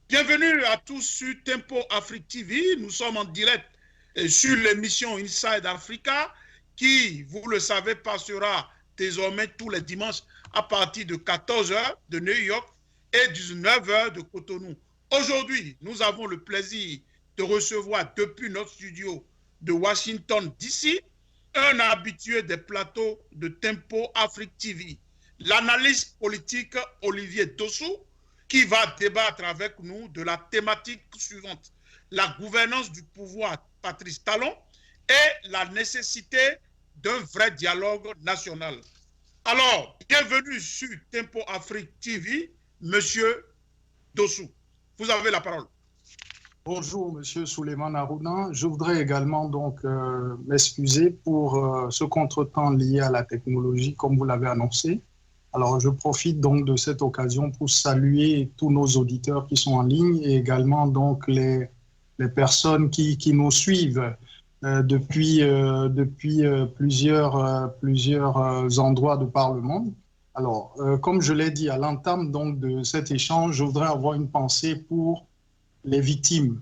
Bienvenue à tous sur Tempo Afrique TV. Nous sommes en direct sur l'émission Inside Africa qui, vous le savez, passera désormais tous les dimanches à partir de 14 heures de New York et 19 heures de Cotonou. Aujourd'hui, nous avons le plaisir de recevoir depuis notre studio de Washington, D.C., un habitué des plateaux de Tempo Afrique TV, l'analyste politique Olivier Dossou, qui va débattre avec nous de la thématique suivante: la gouvernance du pouvoir Patrice Talon et la nécessité d'un vrai dialogue national. Alors, bienvenue sur Tempo Afrique TV, Monsieur Dossou. Vous avez la parole. Bonjour, Monsieur Souleymane Harouna. Je voudrais également donc m'excuser pour ce contretemps lié à la technologie, comme vous l'avez annoncé. Alors, je profite donc de cette occasion pour saluer tous nos auditeurs qui sont en ligne et également donc les personnes qui nous suivent depuis plusieurs endroits de par le monde. Alors, comme je l'ai dit à l'entame donc de cet échange, je voudrais avoir une pensée pour les victimes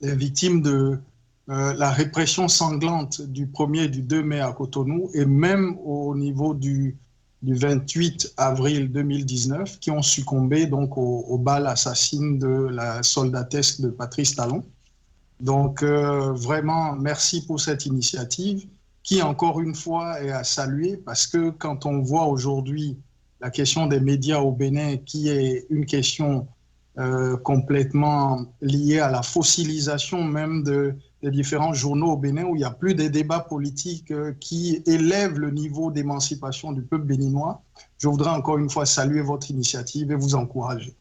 de la répression sanglante du 1er et du 2 mai à Cotonou et même au niveau du 28 avril 2019 qui ont succombé donc aux balles assassines de la soldatesque de Patrice Talon. Donc vraiment merci pour cette initiative qui encore une fois est à saluer parce que quand on voit aujourd'hui la question des médias au Bénin qui est une question complètement liée à la fossilisation même des différents journaux au Bénin où il n'y a plus des débats politiques qui élèvent le niveau d'émancipation du peuple béninois. Je voudrais encore une fois saluer votre initiative et vous encourager.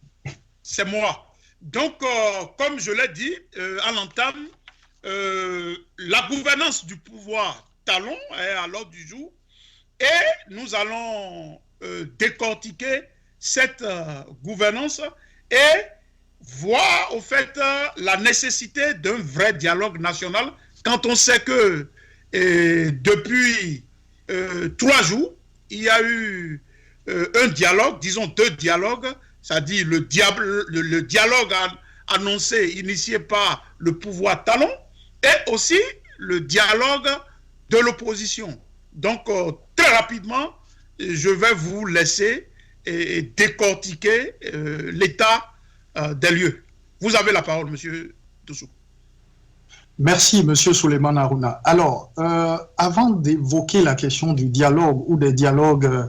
C'est moi. Donc, comme je l'ai dit à l'entame, la gouvernance du pouvoir Talon est à l'ordre du jour et nous allons décortiquer cette gouvernance et voir au fait la nécessité d'un vrai dialogue national quand on sait que depuis 3 jours, il y a eu un dialogue, disons 2 dialogues, c'est-à-dire le dialogue annoncé, initié par le pouvoir Talon et aussi le dialogue de l'opposition. Donc, très rapidement, je vais vous laisser décortiquer l'état des lieux. Vous avez la parole, Monsieur Dossou. Merci, Monsieur Souleymane Harouna. Alors, avant d'évoquer la question du dialogue ou des dialogues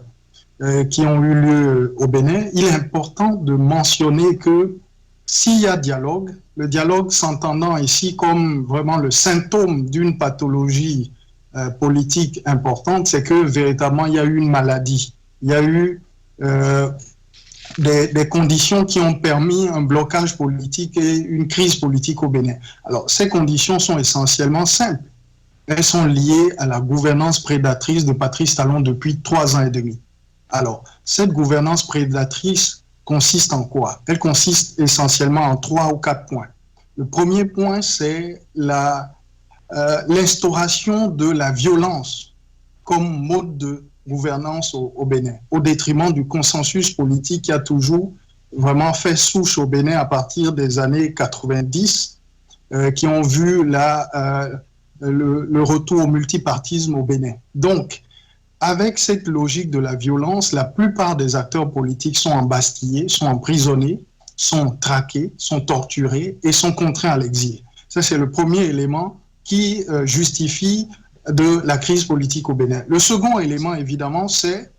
qui ont eu lieu au Bénin, il est important de mentionner que s'il y a dialogue, le dialogue s'entendant ici comme vraiment le symptôme d'une pathologie politique importante, c'est que véritablement il y a eu une maladie. Il y a eu des conditions qui ont permis un blocage politique et une crise politique au Bénin. Alors, ces conditions sont essentiellement simples. Elles sont liées à la gouvernance prédatrice de Patrice Talon depuis 3 ans et demi. Alors, cette gouvernance prédatrice consiste en quoi? Elle consiste essentiellement en 3 ou 4 points. Le premier point, c'est l'instauration de la violence comme mode de gouvernance au Bénin, au détriment du consensus politique qui a toujours vraiment fait souche au Bénin à partir des années 90, qui ont vu le retour au multipartisme au Bénin. Donc, avec cette logique de la violence, la plupart des acteurs politiques sont embastillés, sont emprisonnés, sont traqués, sont torturés et sont contraints à l'exil. Ça, c'est le premier élément qui justifie de la crise politique au Bénin. Le second élément, évidemment, c'est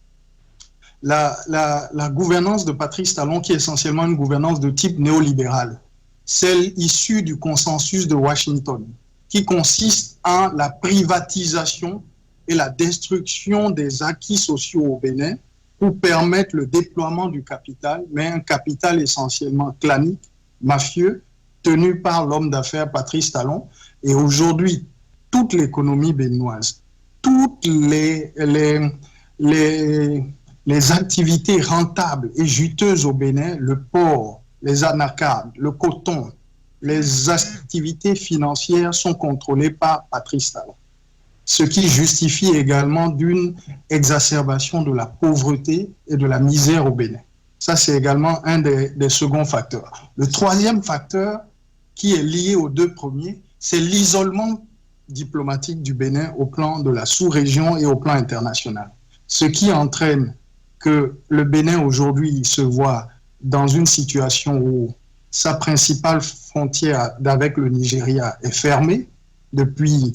la gouvernance de Patrice Talon, qui est essentiellement une gouvernance de type néolibéral, celle issue du consensus de Washington, qui consiste en la privatisation et la destruction des acquis sociaux au Bénin pour permettre le déploiement du capital, mais un capital essentiellement clanique, mafieux, tenu par l'homme d'affaires Patrice Talon. Et aujourd'hui, toute l'économie béninoise, toutes les activités rentables et juteuses au Bénin, le port, les anacardes, le coton, les activités financières sont contrôlées par Patrice Talon. Ce qui justifie également d'une exacerbation de la pauvreté et de la misère au Bénin. Ça, c'est également un des seconds facteurs. Le troisième facteur qui est lié aux deux premiers, c'est l'isolement diplomatique du Bénin au plan de la sous-région et au plan international. Ce qui entraîne que le Bénin aujourd'hui se voit dans une situation où sa principale frontière avec le Nigeria est fermée depuis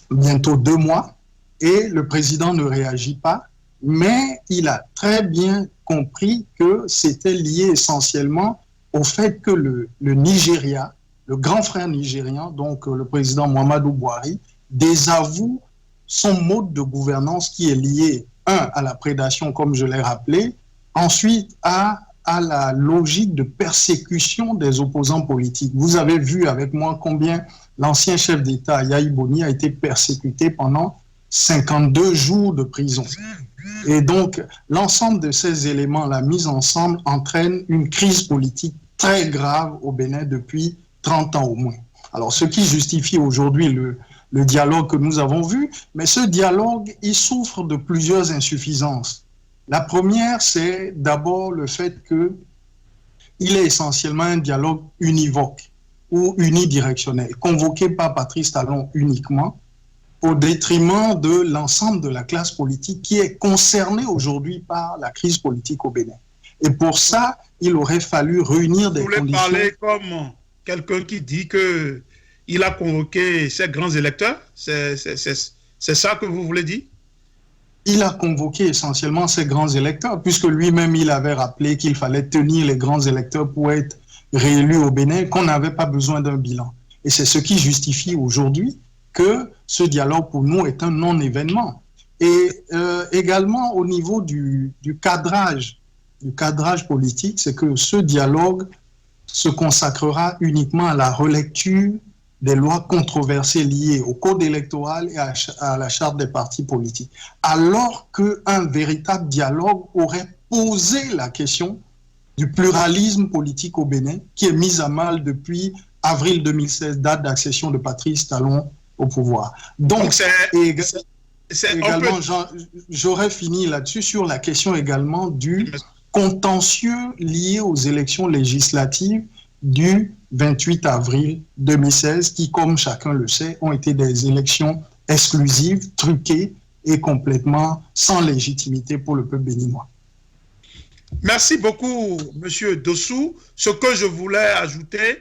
bientôt 2 mois et le président ne réagit pas, mais il a très bien compris que c'était lié essentiellement au fait que le Nigeria, le grand frère nigérian, donc le président Muhammadu Buhari, désavoue son mode de gouvernance qui est lié, à la prédation, comme je l'ai rappelé, ensuite à la logique de persécution des opposants politiques. Vous avez vu avec moi combien l'ancien chef d'État, Yahi Boni, a été persécuté pendant 52 jours de prison. Et donc, l'ensemble de ces éléments, la mise ensemble, entraîne une crise politique très grave au Bénin depuis 30 ans au moins. Alors, ce qui justifie aujourd'hui le dialogue que nous avons vu, mais ce dialogue, il souffre de plusieurs insuffisances. La première, c'est d'abord le fait qu'il est essentiellement un dialogue univoque ou unidirectionnel, convoqué par Patrice Talon uniquement, au détriment de l'ensemble de la classe politique qui est concernée aujourd'hui par la crise politique au Bénin. Et pour ça, il aurait fallu réunir des conditions... Vous voulez parler comme quelqu'un qui dit qu'il a convoqué ses grands électeurs? C'est ça que vous voulez dire? Il a convoqué essentiellement ses grands électeurs, puisque lui-même, il avait rappelé qu'il fallait tenir les grands électeurs pour être réélus au Bénin, qu'on n'avait pas besoin d'un bilan. Et c'est ce qui justifie aujourd'hui que ce dialogue, pour nous, est un non-événement. Et également, au niveau du cadrage politique, c'est que ce dialogue se consacrera uniquement à la relecture des lois controversées liées au code électoral et à la charte des partis politiques, alors qu'un véritable dialogue aurait posé la question du pluralisme politique au Bénin, qui est mis à mal depuis avril 2016, date d'accession de Patrice Talon au pouvoir. Donc également, j'aurais fini là-dessus sur la question également du contentieux lié aux élections législatives du 28 avril 2016, qui, comme chacun le sait, ont été des élections exclusives, truquées et complètement sans légitimité pour le peuple béninois. Merci beaucoup, Monsieur Dossou. Ce que je voulais ajouter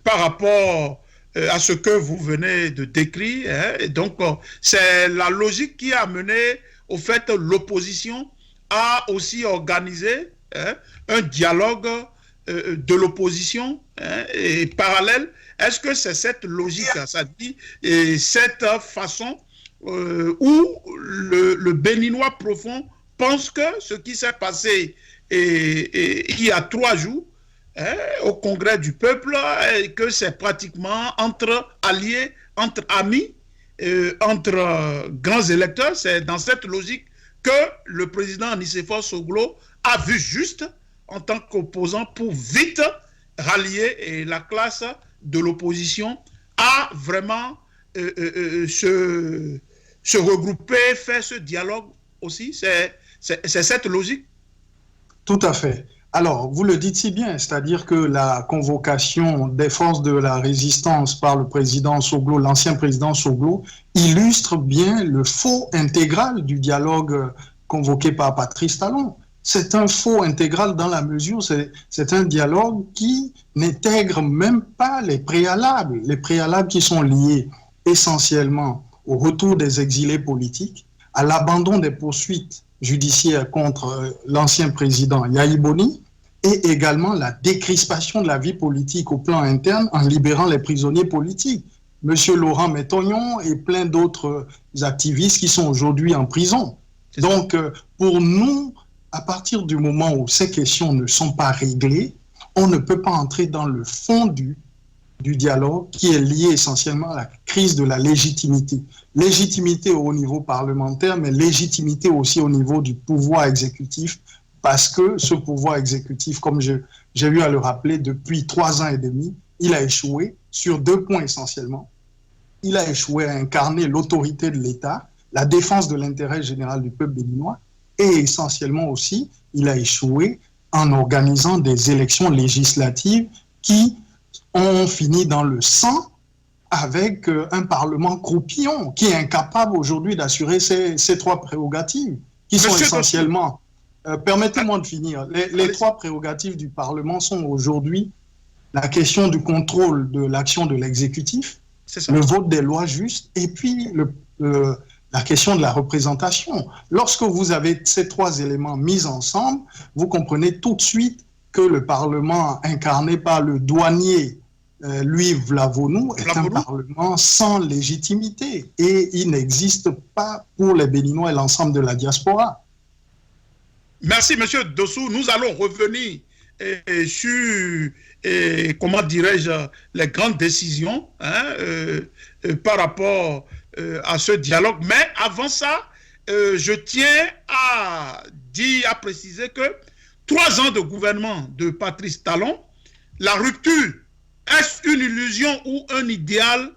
par rapport à ce que vous venez de décrire, donc c'est la logique qui a mené au fait l'opposition a aussi organisé un dialogue de l'opposition et parallèle. Est-ce que c'est cette logique, ça dit, et cette façon où le Béninois profond pense que ce qui s'est passé il y a 3 jours au Congrès du peuple, et que c'est pratiquement entre alliés, entre amis, entre grands électeurs, c'est dans cette logique que le président Nicéphore Soglo a vu juste en tant qu'opposant pour vite rallier la classe de l'opposition à vraiment se regrouper, faire ce dialogue aussi. C'est cette logique? Tout à fait. Alors, vous le dites si bien, c'est-à-dire que la convocation des forces de la résistance par le président Soglo, l'ancien président Soglo, illustre bien le faux intégral du dialogue convoqué par Patrice Talon. C'est un faux intégral dans la mesure, c'est un dialogue qui n'intègre même pas les préalables qui sont liés essentiellement au retour des exilés politiques, à l'abandon des poursuites judiciaire contre l'ancien président Yahi Boni et également la décrispation de la vie politique au plan interne en libérant les prisonniers politiques. Monsieur Laurent Métognon et plein d'autres activistes qui sont aujourd'hui en prison. Donc, pour nous, à partir du moment où ces questions ne sont pas réglées, on ne peut pas entrer dans le fond du dialogue qui est lié essentiellement à la crise de la légitimité. Légitimité au niveau parlementaire, mais légitimité aussi au niveau du pouvoir exécutif, parce que ce pouvoir exécutif, comme j'ai eu à le rappeler, depuis 3 ans et demi, il a échoué sur 2 points essentiellement. Il a échoué à incarner l'autorité de l'État, la défense de l'intérêt général du peuple béninois, et essentiellement aussi, il a échoué en organisant des élections législatives qui ont fini dans le sang avec un Parlement croupillon qui est incapable aujourd'hui d'assurer ces trois prérogatives qui sont essentiellement... permettez-moi de finir. Les trois prérogatives du Parlement sont aujourd'hui la question du contrôle de l'action de l'exécutif, le vote des lois justes et puis la question de la représentation. Lorsque vous avez ces trois éléments mis ensemble, vous comprenez tout de suite que le Parlement incarné par le douanier Louis Vlavonou est un Parlement sans légitimité et il n'existe pas pour les Béninois et l'ensemble de la diaspora. Merci, M. Dossou. Nous allons revenir sur, comment dirais-je, les grandes décisions par rapport à ce dialogue. Mais avant ça, je tiens à préciser que 3 ans de gouvernement de Patrice Talon, la rupture, est-ce une illusion ou un idéal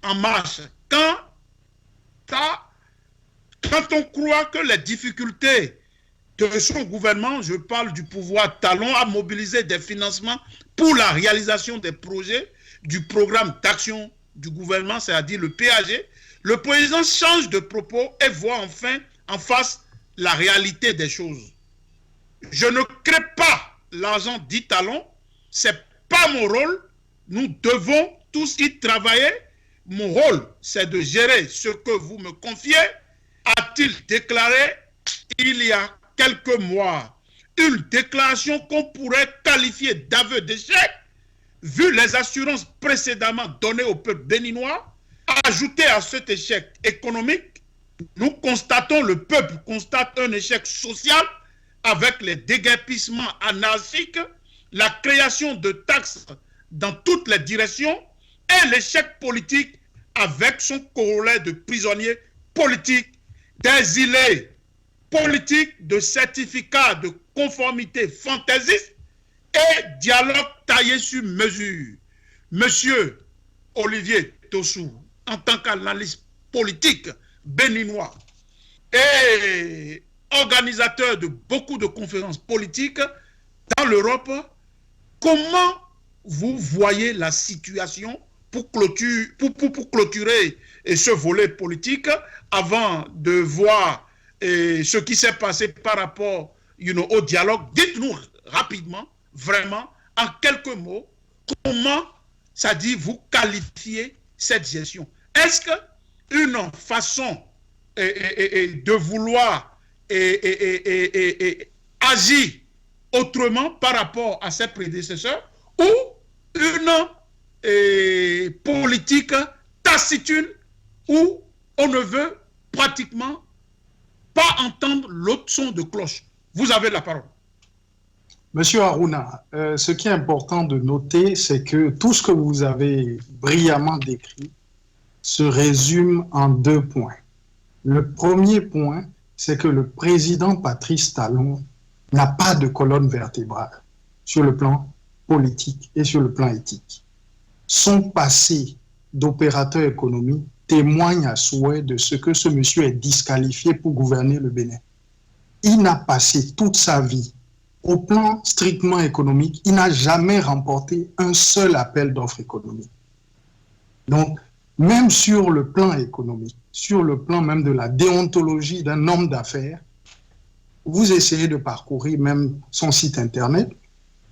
en marche? Quand on croit que les difficultés de son gouvernement, je parle du pouvoir Talon, a mobilisé des financements pour la réalisation des projets du programme d'action du gouvernement, c'est-à-dire le PAG, le président change de propos et voit enfin en face la réalité des choses. Je ne crée pas l'argent dit Talon, c'est pas mon rôle, nous devons tous y travailler. Mon rôle, c'est de gérer ce que vous me confiez, a-t-il déclaré il y a quelques mois. Une déclaration qu'on pourrait qualifier d'aveu d'échec, vu les assurances précédemment données au peuple béninois. Ajouté à cet échec économique, nous constatons, le peuple constate un échec social avec les déguerpissements anarchiques, la création de taxes dans toutes les directions et l'échec politique avec son corollaire de prisonniers politiques, d'exilés politiques, de certificats de conformité fantaisistes et dialogue taillé sur mesure. Monsieur Olivier Dossou, en tant qu'analyste politique béninois et organisateur de beaucoup de conférences politiques dans l'Europe, comment vous voyez la situation pour clôturer ce volet politique avant de voir ce qui s'est passé par rapport au dialogue? Dites-nous rapidement, vraiment, en quelques mots, comment ça dit vous qualifiez cette gestion? Est-ce qu'une façon de vouloir agir autrement par rapport à ses prédécesseurs ou une politique taciturne où on ne veut pratiquement pas entendre l'autre son de cloche? Vous avez la parole. Monsieur Harouna, ce qui est important de noter, c'est que tout ce que vous avez brillamment décrit se résume en 2 points. Le premier point, c'est que le président Patrice Talon n'a pas de colonne vertébrale sur le plan politique et sur le plan éthique. Son passé d'opérateur économique témoigne à souhait de ce que ce monsieur est disqualifié pour gouverner le Bénin. Il n'a passé toute sa vie au plan strictement économique, il n'a jamais remporté un seul appel d'offres économiques. Donc, même sur le plan économique, sur le plan même de la déontologie d'un homme d'affaires, vous essayez de parcourir même son site internet,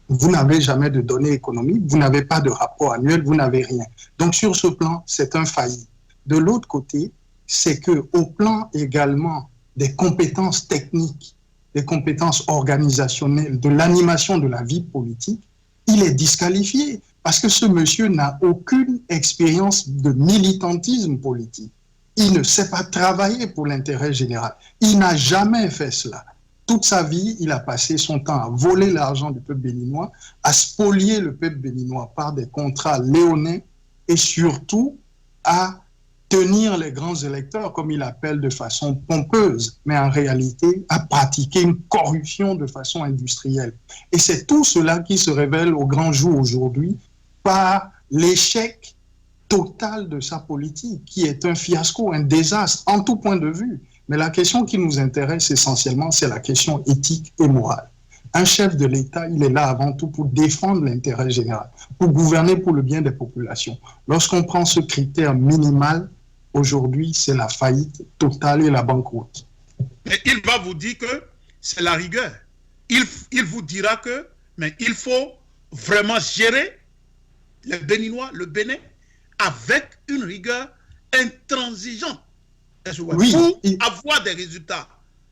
vous n'avez jamais de données économiques, vous n'avez pas de rapport annuel, vous n'avez rien. Donc sur ce plan, c'est un failli. De l'autre côté, c'est qu'au plan également des compétences techniques, des compétences organisationnelles, de l'animation de la vie politique, il est disqualifié parce que ce monsieur n'a aucune expérience de militantisme politique. Il ne sait pas travailler pour l'intérêt général. Il n'a jamais fait cela. Toute sa vie, il a passé son temps à voler l'argent du peuple béninois, à spolier le peuple béninois par des contrats léonins et surtout à tenir les grands électeurs, comme il appelle de façon pompeuse, mais en réalité à pratiquer une corruption de façon industrielle. Et c'est tout cela qui se révèle au grand jour aujourd'hui par l'échec total de sa politique, qui est un fiasco, un désastre en tout point de vue. Mais la question qui nous intéresse essentiellement, c'est la question éthique et morale. Un chef de l'État, il est là avant tout pour défendre l'intérêt général, pour gouverner pour le bien des populations. Lorsqu'on prend ce critère minimal, aujourd'hui, c'est la faillite totale et la banqueroute. Mais il va vous dire que c'est la rigueur. Il vous dira que mais il faut vraiment gérer les Béninois, le Bénin, avec une rigueur intransigeante. Oui, pour avoir des résultats.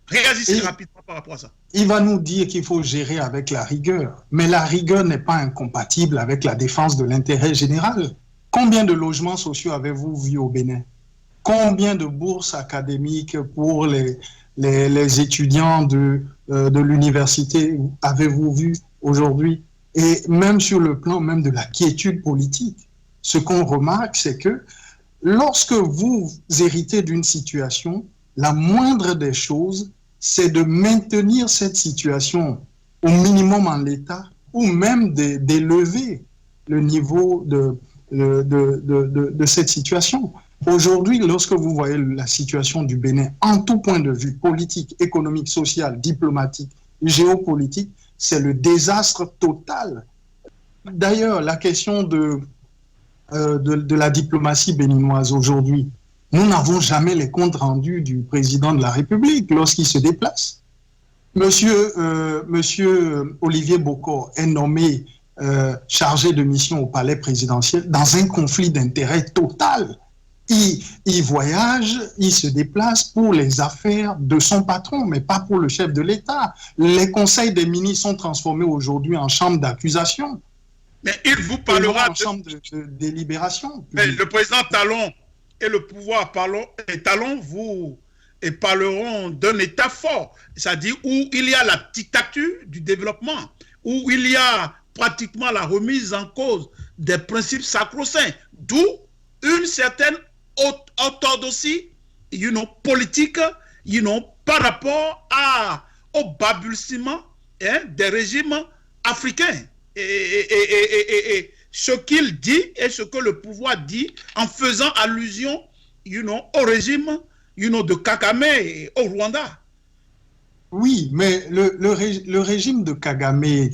Réagissez rapidement par rapport à ça. Il va nous dire qu'il faut gérer avec la rigueur, mais la rigueur n'est pas incompatible avec la défense de l'intérêt général. Combien de logements sociaux avez-vous vu au Bénin? Combien de bourses académiques pour les étudiants de l'université avez-vous vu aujourd'hui? Et même sur le plan même de la quiétude politique, ce qu'on remarque, c'est que lorsque vous héritez d'une situation, la moindre des choses, c'est de maintenir cette situation au minimum en l'état ou même d'élever le niveau de cette situation. Aujourd'hui, lorsque vous voyez la situation du Bénin en tout point de vue, politique, économique, social, diplomatique, géopolitique, c'est le désastre total. D'ailleurs, la question de la diplomatie béninoise aujourd'hui, nous n'avons jamais les comptes rendus du président de la République lorsqu'il se déplace. Monsieur Olivier Bokor est nommé chargé de mission au palais présidentiel dans un conflit d'intérêts total. Il voyage, il se déplace pour les affaires de son patron, mais pas pour le chef de l'État. Les conseils des ministres sont transformés aujourd'hui en chambre d'accusation. Mais il vous parlera en chambre de délibération. Mais le président Talon et le pouvoir Talon vous parleront d'un État fort, c'est-à-dire où il y a la dictature du développement, où il y a pratiquement la remise en cause des principes sacro-saints, d'où une certaine orthodoxie politique par rapport au balbutiement des régimes africains. Et ce qu'il dit et ce que le pouvoir dit en faisant allusion au régime de Kagame au Rwanda. Oui, mais le régime de Kagame,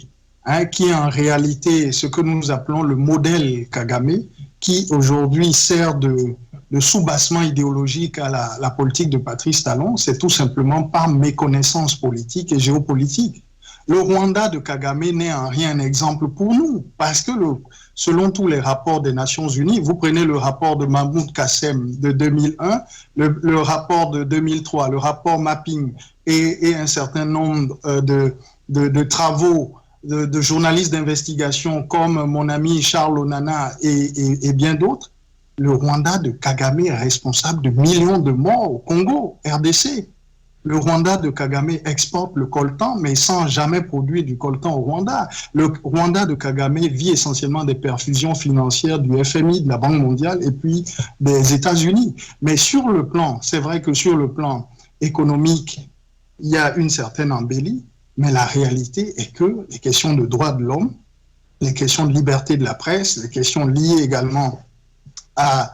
qui est en réalité ce que nous appelons le modèle Kagame, qui aujourd'hui sert de soubassement idéologique à la politique de Patrice Talon, c'est tout simplement par méconnaissance politique et géopolitique. Le Rwanda de Kagame n'est en rien un exemple pour nous, parce que selon tous les rapports des Nations Unies, vous prenez le rapport de Mahmoud Kassem de 2001, le rapport de 2003, le rapport Mapping et un certain nombre de travaux de journalistes d'investigation comme mon ami Charles Onana et bien d'autres, le Rwanda de Kagame est responsable de millions de morts au Congo, RDC. Le Rwanda de Kagame exporte le coltan, mais sans jamais produire du coltan au Rwanda. Le Rwanda de Kagame vit essentiellement des perfusions financières du FMI, de la Banque mondiale et puis des États-Unis. Mais sur le plan, c'est vrai que sur le plan économique, il y a une certaine embellie, mais la réalité est que les questions de droits de l'homme, les questions de liberté de la presse, les questions liées également à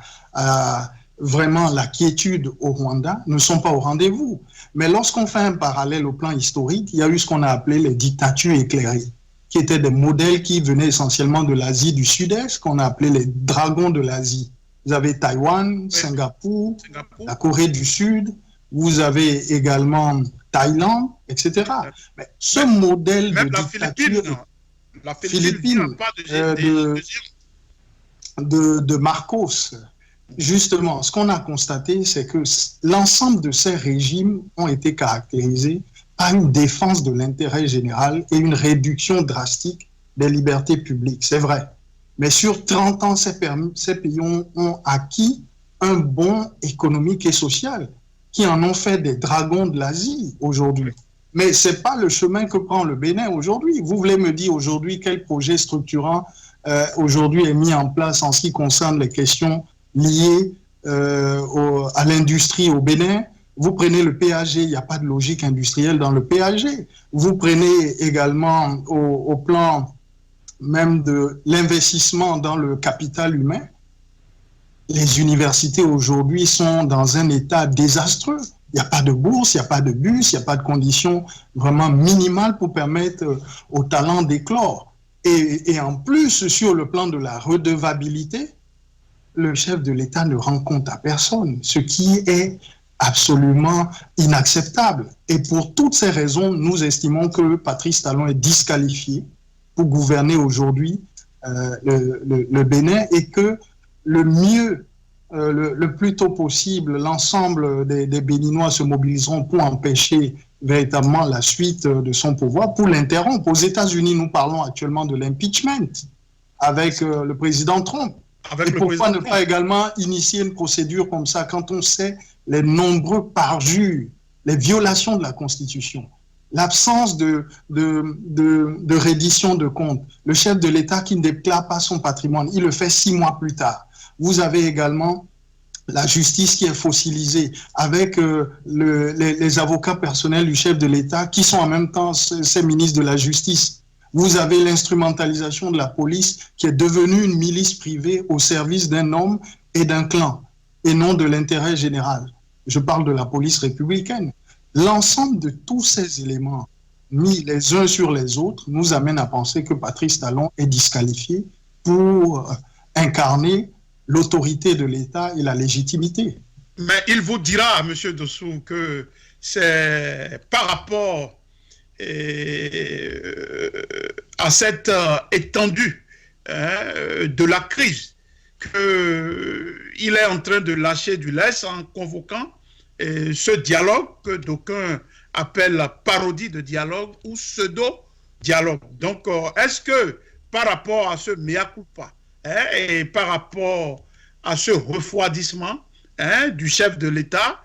vraiment la quiétude au Rwanda ne sont pas au rendez-vous. Mais lorsqu'on fait un parallèle au plan historique, il y a eu ce qu'on a appelé les dictatures éclairées, qui étaient des modèles qui venaient essentiellement de l'Asie du Sud-Est, qu'on a appelé les dragons de l'Asie. Vous avez Taïwan, Singapour, la Corée du Sud, vous avez également Thaïlande, etc. Mais ce modèle de dictature... La Philippines de Marcos... Justement, ce qu'on a constaté, c'est que l'ensemble de ces régimes ont été caractérisés par une défense de l'intérêt général et une réduction drastique des libertés publiques. C'est vrai. Mais sur 30 ans, ces pays ont acquis un bond économique et social qui en ont fait des dragons de l'Asie aujourd'hui. Mais ce n'est pas le chemin que prend le Bénin aujourd'hui. Vous voulez me dire aujourd'hui quel projet structurant aujourd'hui est mis en place en ce qui concerne les questions liées à l'industrie au Bénin. Vous prenez le PAG, il n'y a pas de logique industrielle dans le PAG. Vous prenez également au plan même de l'investissement dans le capital humain. Les universités aujourd'hui sont dans un état désastreux. Il n'y a pas de bourse, il n'y a pas de bus, il n'y a pas de conditions vraiment minimales pour permettre aux talents d'éclore. Et en plus, sur le plan de la redevabilité, le chef de l'État ne rend compte à personne, ce qui est absolument inacceptable. Et pour toutes ces raisons, nous estimons que Patrice Talon est disqualifié pour gouverner aujourd'hui le Bénin et que le mieux, le plus tôt possible, l'ensemble des Béninois se mobiliseront pour empêcher véritablement la suite de son pouvoir, pour l'interrompre. Aux États-Unis, nous parlons actuellement de l'impeachment avec le président Trump. Et pourquoi ne pas également initier une procédure comme ça quand on sait les nombreux parjures, les violations de la Constitution, l'absence de reddition de comptes, le chef de l'État qui ne déclare pas son patrimoine, il le fait 6 mois plus tard. Vous avez également la justice qui est fossilisée avec les avocats personnels du chef de l'État qui sont en même temps ces ministres de la Justice. Vous avez l'instrumentalisation de la police qui est devenue une milice privée au service d'un homme et d'un clan et non de l'intérêt général. Je parle de la police républicaine. L'ensemble de tous ces éléments mis les uns sur les autres nous amène à penser que Patrice Talon est disqualifié pour incarner l'autorité de l'État et la légitimité. Mais il vous dira, M. Dossou, que c'est par rapport à cette étendue de la crise qu'il est en train de lâcher du lest en convoquant ce dialogue que d'aucuns appellent la parodie de dialogue ou pseudo-dialogue. Donc, est-ce que par rapport à ce mea culpa et par rapport à ce refroidissement du chef de l'État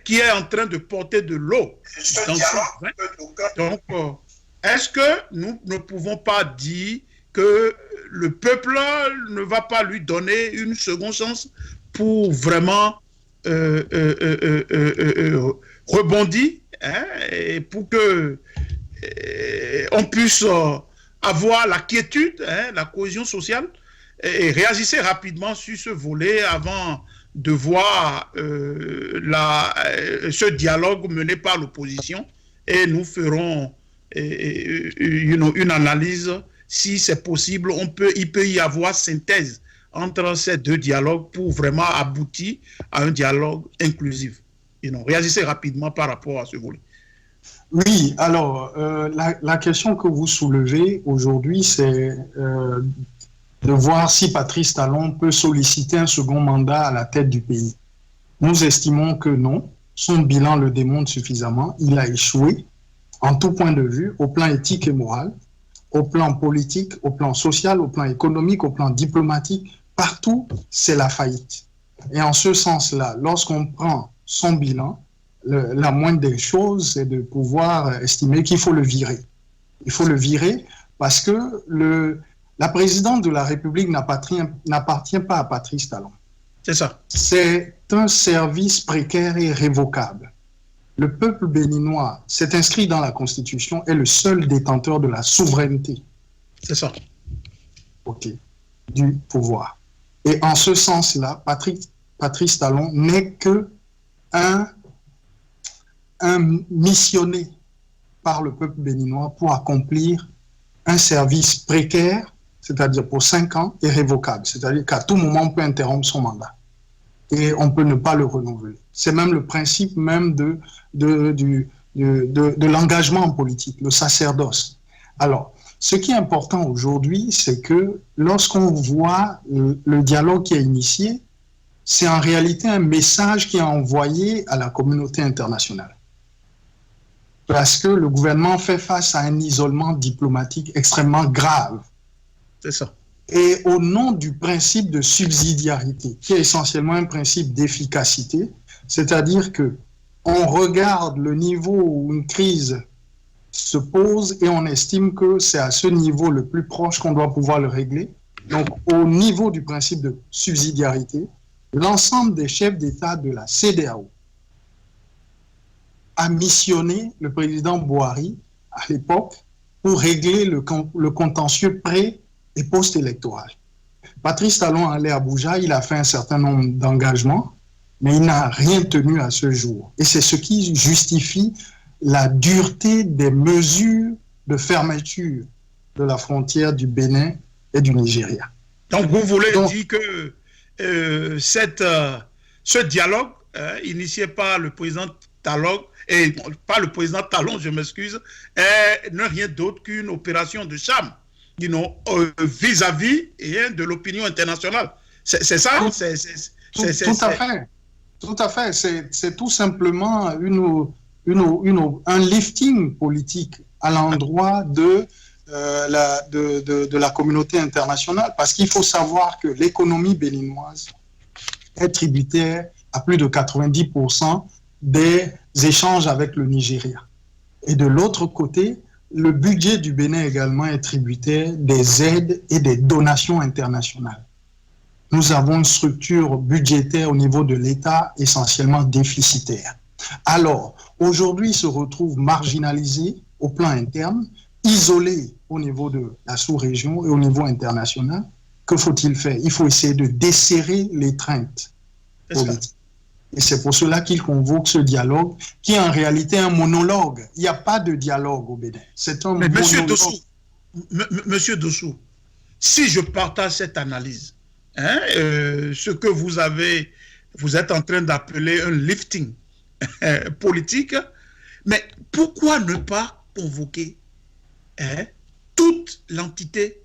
qui est en train de porter de l'eau dans son vin, donc, est-ce que nous ne pouvons pas dire que le peuple ne va pas lui donner une seconde chance pour vraiment rebondir et pour que on puisse avoir la quiétude, la cohésion sociale et réagissez rapidement sur ce volet avant de voir ce dialogue mené par l'opposition et nous ferons une analyse si c'est possible. Il peut y avoir synthèse entre ces deux dialogues pour vraiment aboutir à un dialogue inclusif. Réagissez rapidement par rapport à ce volet. Oui, alors la question que vous soulevez aujourd'hui, c'est de voir si Patrice Talon peut solliciter un second mandat à la tête du pays. Nous estimons que non. Son bilan le démontre suffisamment. Il a échoué en tout point de vue, au plan éthique et moral, au plan politique, au plan social, au plan économique, au plan diplomatique. Partout, c'est la faillite. Et en ce sens-là, lorsqu'on prend son bilan, la moindre des choses, c'est de pouvoir estimer qu'il faut le virer. Il faut le virer parce que la présidente de la République n'appartient pas à Patrice Talon. C'est ça. C'est un service précaire et irrévocable. Le peuple béninois s'est inscrit dans la Constitution, est le seul détenteur de la souveraineté. C'est ça. OK. Du pouvoir. Et en ce sens-là, Patrice Talon n'est que un missionné par le peuple béninois pour accomplir un service précaire, c'est-à-dire pour 5 ans, irrévocable. C'est-à-dire qu'à tout moment, on peut interrompre son mandat. Et on peut ne pas le renouveler. C'est même le principe même de l'engagement en politique, le sacerdoce. Alors, ce qui est important aujourd'hui, c'est que lorsqu'on voit le dialogue qui est initié, c'est en réalité un message qui est envoyé à la communauté internationale. Parce que le gouvernement fait face à un isolement diplomatique extrêmement grave. C'est ça. Et au nom du principe de subsidiarité, qui est essentiellement un principe d'efficacité, c'est-à-dire qu'on regarde le niveau où une crise se pose et on estime que c'est à ce niveau le plus proche qu'on doit pouvoir le régler. Donc, au niveau du principe de subsidiarité, l'ensemble des chefs d'État de la CEDEAO a missionné le président Buhari à l'époque pour régler le contentieux pré- et post-électoral. Patrice Talon allait à Abuja, il a fait un certain nombre d'engagements mais il n'a rien tenu à ce jour. Et c'est ce qui justifie la dureté des mesures de fermeture de la frontière du Bénin et du Nigeria. Donc, vous voulez dire que ce dialogue initié par le président Talon, et pas le président Talon, je m'excuse, n'est rien d'autre qu'une opération de charme, vis-à-vis de l'opinion internationale. C'est ça? Tout à fait. C'est tout simplement un lifting politique à l'endroit de la communauté internationale, parce qu'il faut savoir que l'économie béninoise est tributaire à plus de 90% des échanges avec le Nigeria. Et de l'autre côté, le budget du Bénin également est tributaire des aides et des donations internationales. Nous avons une structure budgétaire au niveau de l'État essentiellement déficitaire. Alors, aujourd'hui, il se retrouve marginalisé au plan interne, isolé au niveau de la sous-région et au niveau international. Que faut-il faire? Il faut essayer de desserrer l'étreinte politique. Et c'est pour cela qu'il convoque ce dialogue, qui est en réalité un monologue. Il n'y a pas de dialogue au Bénin. C'est un monologue. Monsieur Dossou, si je partage cette analyse, ce que vous êtes en train d'appeler un lifting politique, mais pourquoi ne pas convoquer toute l'entité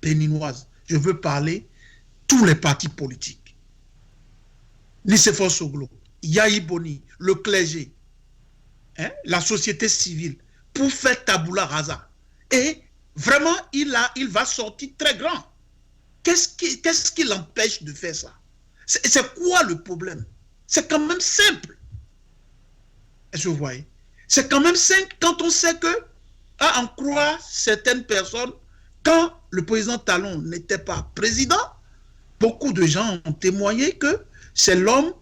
béninoise? Je veux parler tous les partis politiques. Nicéphore Soglo, Yahi Boni, le clergé, la société civile, pour faire tabula rasa. Et vraiment, il va sortir très grand. Qu'est-ce qui l'empêche de faire ça? C'est quoi le problème? C'est quand même simple. Est-ce que vous voyez? C'est quand même simple quand on sait que, à en croire certaines personnes, quand le président Talon n'était pas président, beaucoup de gens ont témoigné que c'est l'homme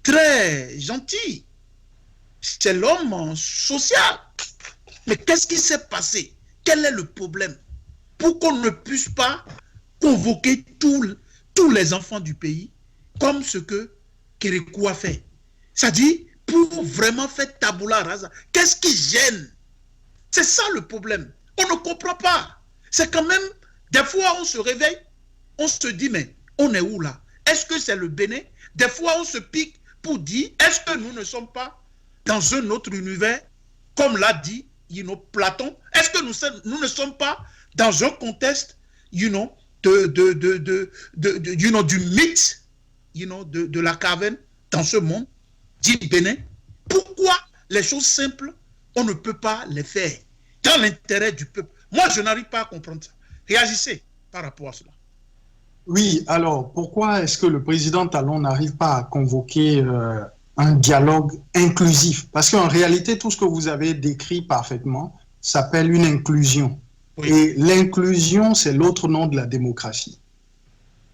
très gentil. C'est l'homme social. Mais qu'est-ce qui s'est passé? Quel est le problème? Pour qu'on ne puisse pas convoquer tous les enfants du pays, comme ce que Kérékou a fait. C'est-à-dire, pour vraiment faire tabula rasa. Qu'est-ce qui gêne? C'est ça le problème. On ne comprend pas. C'est quand même, des fois on se réveille, on se dit, mais on est où là? Est-ce que c'est le Bénin? Des fois on se pique pour dire, est-ce que nous ne sommes pas dans un autre univers, comme l'a dit Platon? Est-ce que nous ne sommes pas dans un contexte du mythe de la caverne dans ce monde dit Bénin? Pourquoi les choses simples, on ne peut pas les faire dans l'intérêt du peuple? Moi, je n'arrive pas à comprendre ça. Réagissez par rapport à cela. Oui, alors, pourquoi est-ce que le président Talon n'arrive pas à convoquer un dialogue inclusif? Parce qu'en réalité, tout ce que vous avez décrit parfaitement s'appelle une inclusion. Oui. Et l'inclusion, c'est l'autre nom de la démocratie.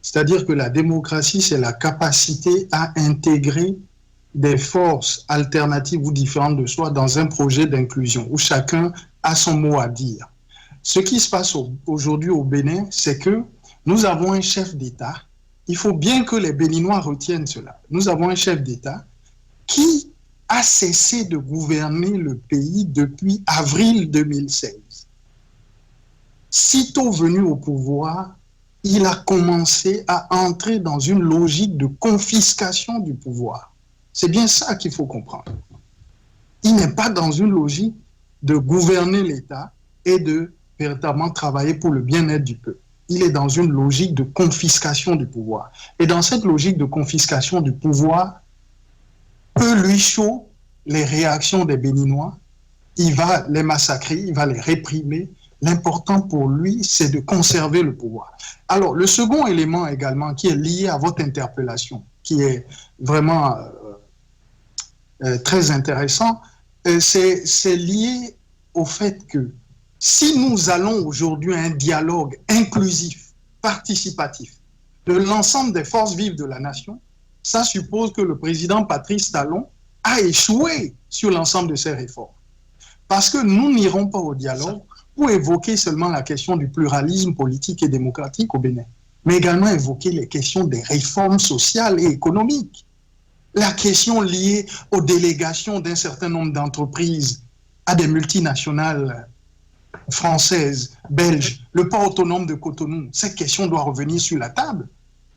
C'est-à-dire que la démocratie, c'est la capacité à intégrer des forces alternatives ou différentes de soi dans un projet d'inclusion où chacun a son mot à dire. Ce qui se passe aujourd'hui au Bénin, c'est que nous avons un chef d'État. Il faut bien que les Béninois retiennent cela. Nous avons un chef d'État qui a cessé de gouverner le pays depuis avril 2016. Sitôt venu au pouvoir, il a commencé à entrer dans une logique de confiscation du pouvoir. C'est bien ça qu'il faut comprendre. Il n'est pas dans une logique de gouverner l'État et de véritablement travailler pour le bien-être du peuple. Il est dans une logique de confiscation du pouvoir. Et dans cette logique de confiscation du pouvoir, peu lui chaud les réactions des Béninois, il va les massacrer, il va les réprimer. L'important pour lui, c'est de conserver le pouvoir. Alors, le second élément également qui est lié à votre interpellation, qui est vraiment très intéressant, c'est lié au fait que si nous allons aujourd'hui à un dialogue inclusif, participatif, de l'ensemble des forces vives de la nation, ça suppose que le président Patrice Talon a échoué sur l'ensemble de ces réformes. Parce que nous n'irons pas au dialogue pour évoquer seulement la question du pluralisme politique et démocratique au Bénin, mais également évoquer les questions des réformes sociales et économiques. la question liée aux délégations d'un certain nombre d'entreprises à des multinationales françaises, belges, le port autonome de Cotonou, cette question doit revenir sur la table.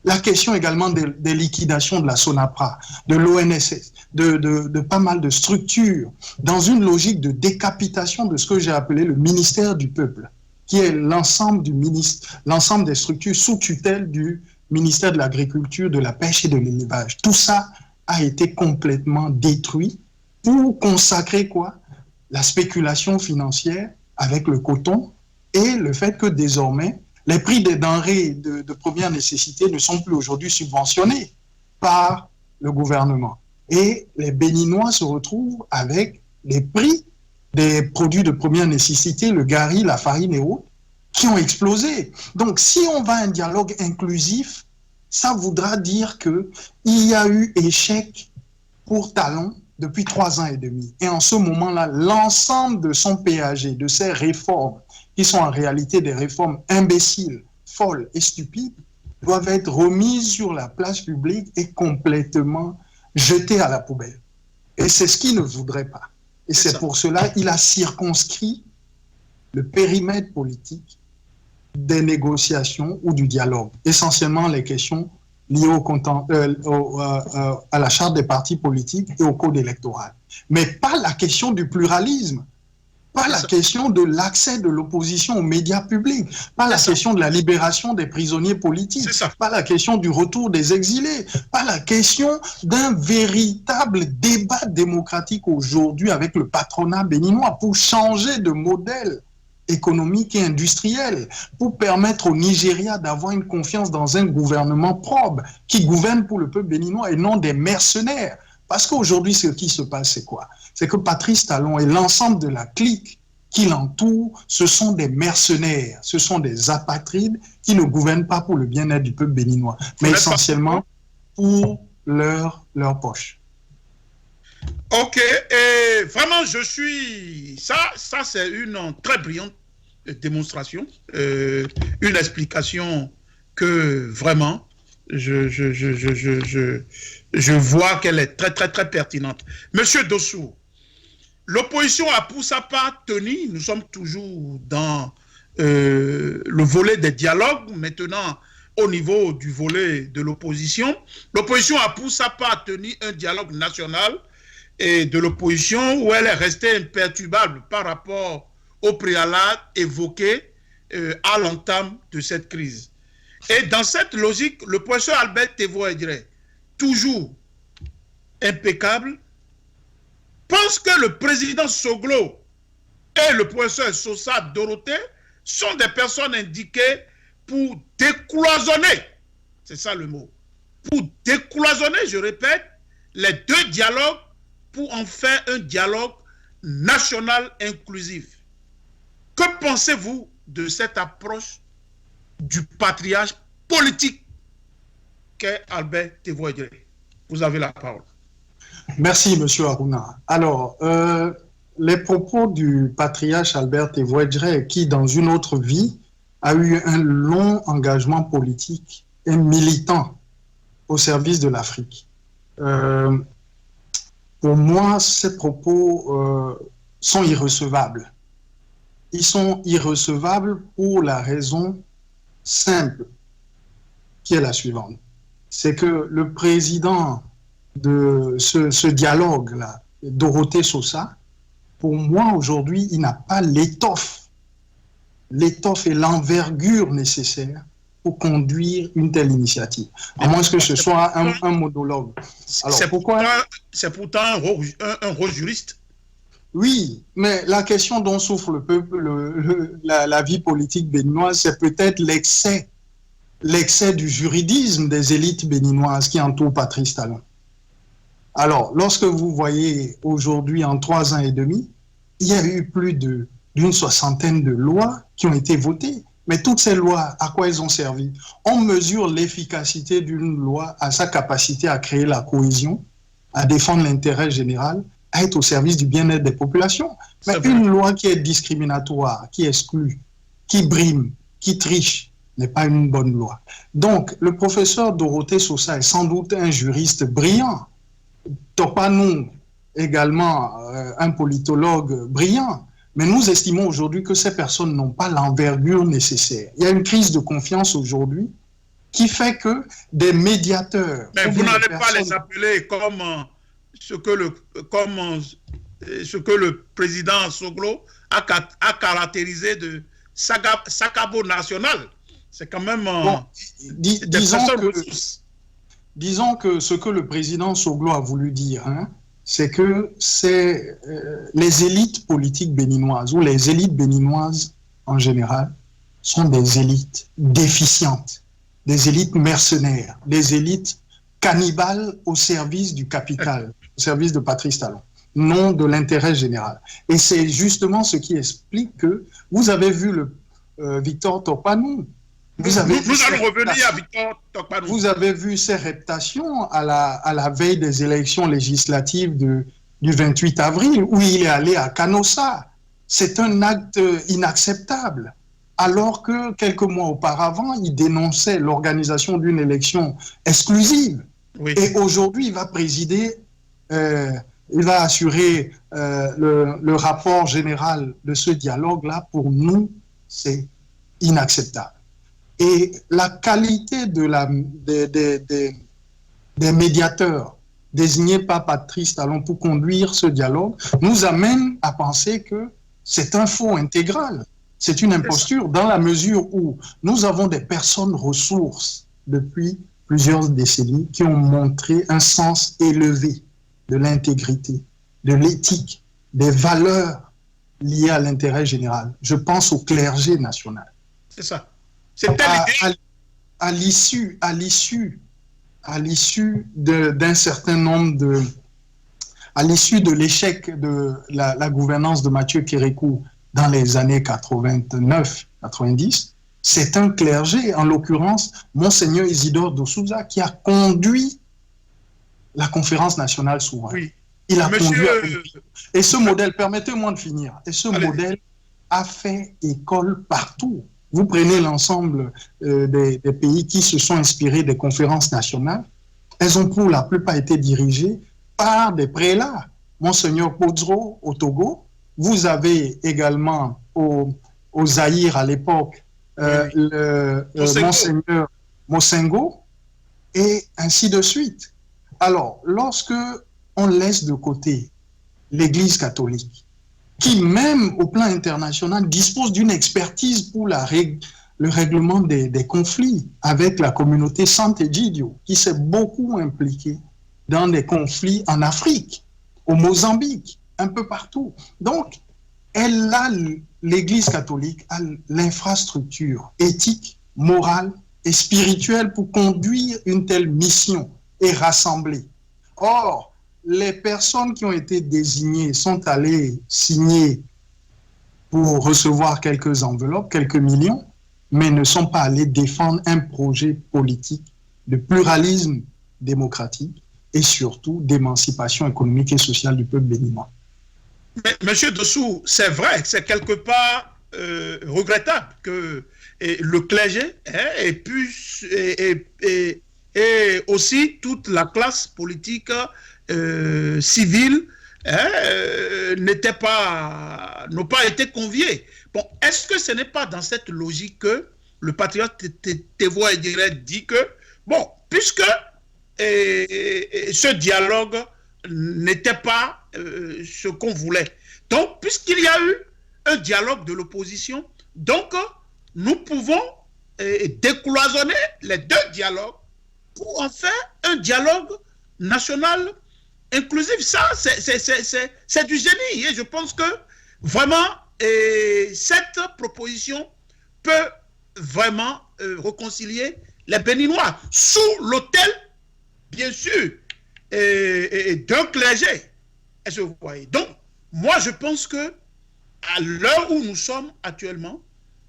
La question également des liquidations de la SONAPRA, de l'ONSS, de pas mal de structures, dans une logique de décapitation de ce que j'ai appelé le ministère du peuple, qui est l'ensemble des structures sous tutelle du ministère de l'Agriculture, de la Pêche et de l'Élevage. Tout ça a été complètement détruit pour consacrer quoi? La spéculation financière avec le coton et le fait que désormais, les prix des denrées de première nécessité ne sont plus aujourd'hui subventionnés par le gouvernement. Et les Béninois se retrouvent avec les prix des produits de première nécessité, le gari, la farine et autres, qui ont explosé. Donc, si on va à un dialogue inclusif, ça voudra dire qu'il y a eu échec pour Talon depuis 3 ans et demi. Et en ce moment-là, l'ensemble de son PAG, de ses réformes, qui sont en réalité des réformes imbéciles, folles et stupides, doivent être remises sur la place publique et complètement jetées à la poubelle. Et c'est ce qu'il ne voudrait pas. Et c'est pour cela qu'il a circonscrit le périmètre politique des négociations ou du dialogue. Essentiellement les questions liées à la charte des partis politiques et au code électoral. Mais pas la question du pluralisme. Pas la question de l'accès de l'opposition aux médias publics, pas la question de la libération des prisonniers politiques, pas la question du retour des exilés, pas la question d'un véritable débat démocratique aujourd'hui avec le patronat béninois pour changer de modèle économique et industriel, pour permettre au Nigeria d'avoir une confiance dans un gouvernement probe qui gouverne pour le peuple béninois et non des mercenaires. Parce qu'aujourd'hui, ce qui se passe, c'est quoi? C'est que Patrice Talon et l'ensemble de la clique qui l'entoure, ce sont des mercenaires, ce sont des apatrides qui ne gouvernent pas pour le bien-être du peuple béninois, mais essentiellement pour leur poche. Ok, et vraiment, ça c'est une très brillante démonstration, une explication que vraiment, je vois qu'elle est très, très, très pertinente. Monsieur Dossou, l'opposition a pour sa part tenu, nous sommes toujours dans le volet des dialogues, maintenant au niveau du volet de l'opposition. L'opposition a pour sa part tenu un dialogue national et de l'opposition où elle est restée imperturbable par rapport au préalable évoqué à l'entame de cette crise. Et dans cette logique, le professeur Albert Tevoe-Djere, toujours impeccable, pense que le président Soglo et le professeur Sosa Dorothée sont des personnes indiquées pour décloisonner, c'est ça le mot, pour décloisonner, je répète, les deux dialogues pour en faire un dialogue national inclusif. Que pensez-vous de cette approche du patriarche politique qu'est Albert Tevoe-Djere? Vous avez la parole. Merci, M. Aruna. Alors, les propos du patriarche Albert Tevoe-Djere, qui, dans une autre vie, a eu un long engagement politique et militant au service de l'Afrique. Pour moi, ces propos sont irrecevables. Ils sont irrecevables pour la raison simple, qui est la suivante. C'est que le président de ce dialogue-là, Dorothée Sosa, pour moi, aujourd'hui, il n'a pas l'étoffe et l'envergure nécessaire pour conduire une telle initiative. À moins que ce soit un monologue. Alors, c'est pourtant un rôle juriste. Oui, mais la question dont souffre le peuple, la vie politique béninoise, c'est peut-être l'excès du juridisme des élites béninoises qui entourent Patrice Talon. Alors, lorsque vous voyez aujourd'hui, en 3 ans et demi, il y a eu plus d'une soixantaine de lois qui ont été votées. Mais toutes ces lois, à quoi elles ont servi? On mesure l'efficacité d'une loi à sa capacité à créer la cohésion, à défendre l'intérêt général, à être au service du bien-être des populations. Mais une loi qui est discriminatoire, qui exclut, qui brime, qui triche, n'est pas une bonne loi. Donc, le professeur Dorothée Sosa est sans doute un juriste brillant, Topanou, également un politologue brillant, mais nous estimons aujourd'hui que ces personnes n'ont pas l'envergure nécessaire. Il y a une crise de confiance aujourd'hui qui fait que des médiateurs... Mais vous n'allez pas les appeler comme ce que le président Soglo a caractérisé de Sakabo national. C'est quand même... Bon, disons que ce que le président Soglo a voulu dire, hein, c'est que les élites politiques béninoises ou les élites béninoises en général sont des élites déficientes, des élites mercenaires, des élites cannibales au service du capital, au service de Patrice Talon, non de l'intérêt général. Et c'est justement ce qui explique que vous avez vu le Victor Topanou. Nous allons revenir à Victor Topanou. Vous avez vu ses reptations à la veille des élections législatives du 28 avril, où il est allé à Canossa. C'est un acte inacceptable. Alors que quelques mois auparavant, il dénonçait l'organisation d'une élection exclusive. Oui. Et aujourd'hui, il va présider, il va assurer le rapport général de ce dialogue-là. Pour nous, c'est inacceptable. Et la qualité des médiateurs désignés par Patrice Talon pour conduire ce dialogue nous amène à penser que c'est un faux intégral. C'est une imposture dans la mesure où nous avons des personnes ressources depuis plusieurs décennies qui ont montré un sens élevé de l'intégrité, de l'éthique, des valeurs liées à l'intérêt général. Je pense au clergé national. C'est ça. À l'issue d'un certain nombre à l'issue de l'échec de la gouvernance de Mathieu Kérékou dans les années 89-90, c'est un clergé, en l'occurrence Monseigneur Isidore de Souza, qui a conduit la conférence nationale souveraine. Oui. Il a conduit. Et ce modèle, permettez-moi de finir, et ce modèle a fait école partout. Vous prenez l'ensemble des pays qui se sont inspirés des conférences nationales, elles ont pour la plupart été dirigées par des prélats. Monseigneur Podzro au Togo, vous avez également au Zaïre à l'époque Monseigneur Mosengo, et ainsi de suite. Alors, lorsque on laisse de côté l'Église catholique, qui même au plan international dispose d'une expertise pour le règlement des conflits avec la communauté Sant'Egidio, qui s'est beaucoup impliquée dans des conflits en Afrique, au Mozambique, un peu partout. Donc, l'Église catholique a l'infrastructure éthique, morale et spirituelle pour conduire une telle mission et rassembler. Or, les personnes qui ont été désignées sont allées signer pour recevoir quelques enveloppes, quelques millions, mais ne sont pas allées défendre un projet politique de pluralisme démocratique et surtout d'émancipation économique et sociale du peuple béninois. Mais, Monsieur Dessous, c'est vrai, c'est quelque part regrettable que le clergé et aussi toute la classe politique civile n'ont pas été conviés. Bon, est-ce que ce n'est pas dans cette logique que le patriote Tevoa Edire dit que, bon, puisque ce dialogue n'était pas ce qu'on voulait, donc puisqu'il y a eu un dialogue de l'opposition, donc nous pouvons décloisonner les deux dialogues pour en faire un dialogue national inclusif. Ça, c'est du génie. Et je pense que vraiment, cette proposition peut vraiment réconcilier les Béninois sous l'autel, bien sûr, d'un clergé. Est-ce que vous voyez? Donc, moi, je pense que à l'heure où nous sommes actuellement,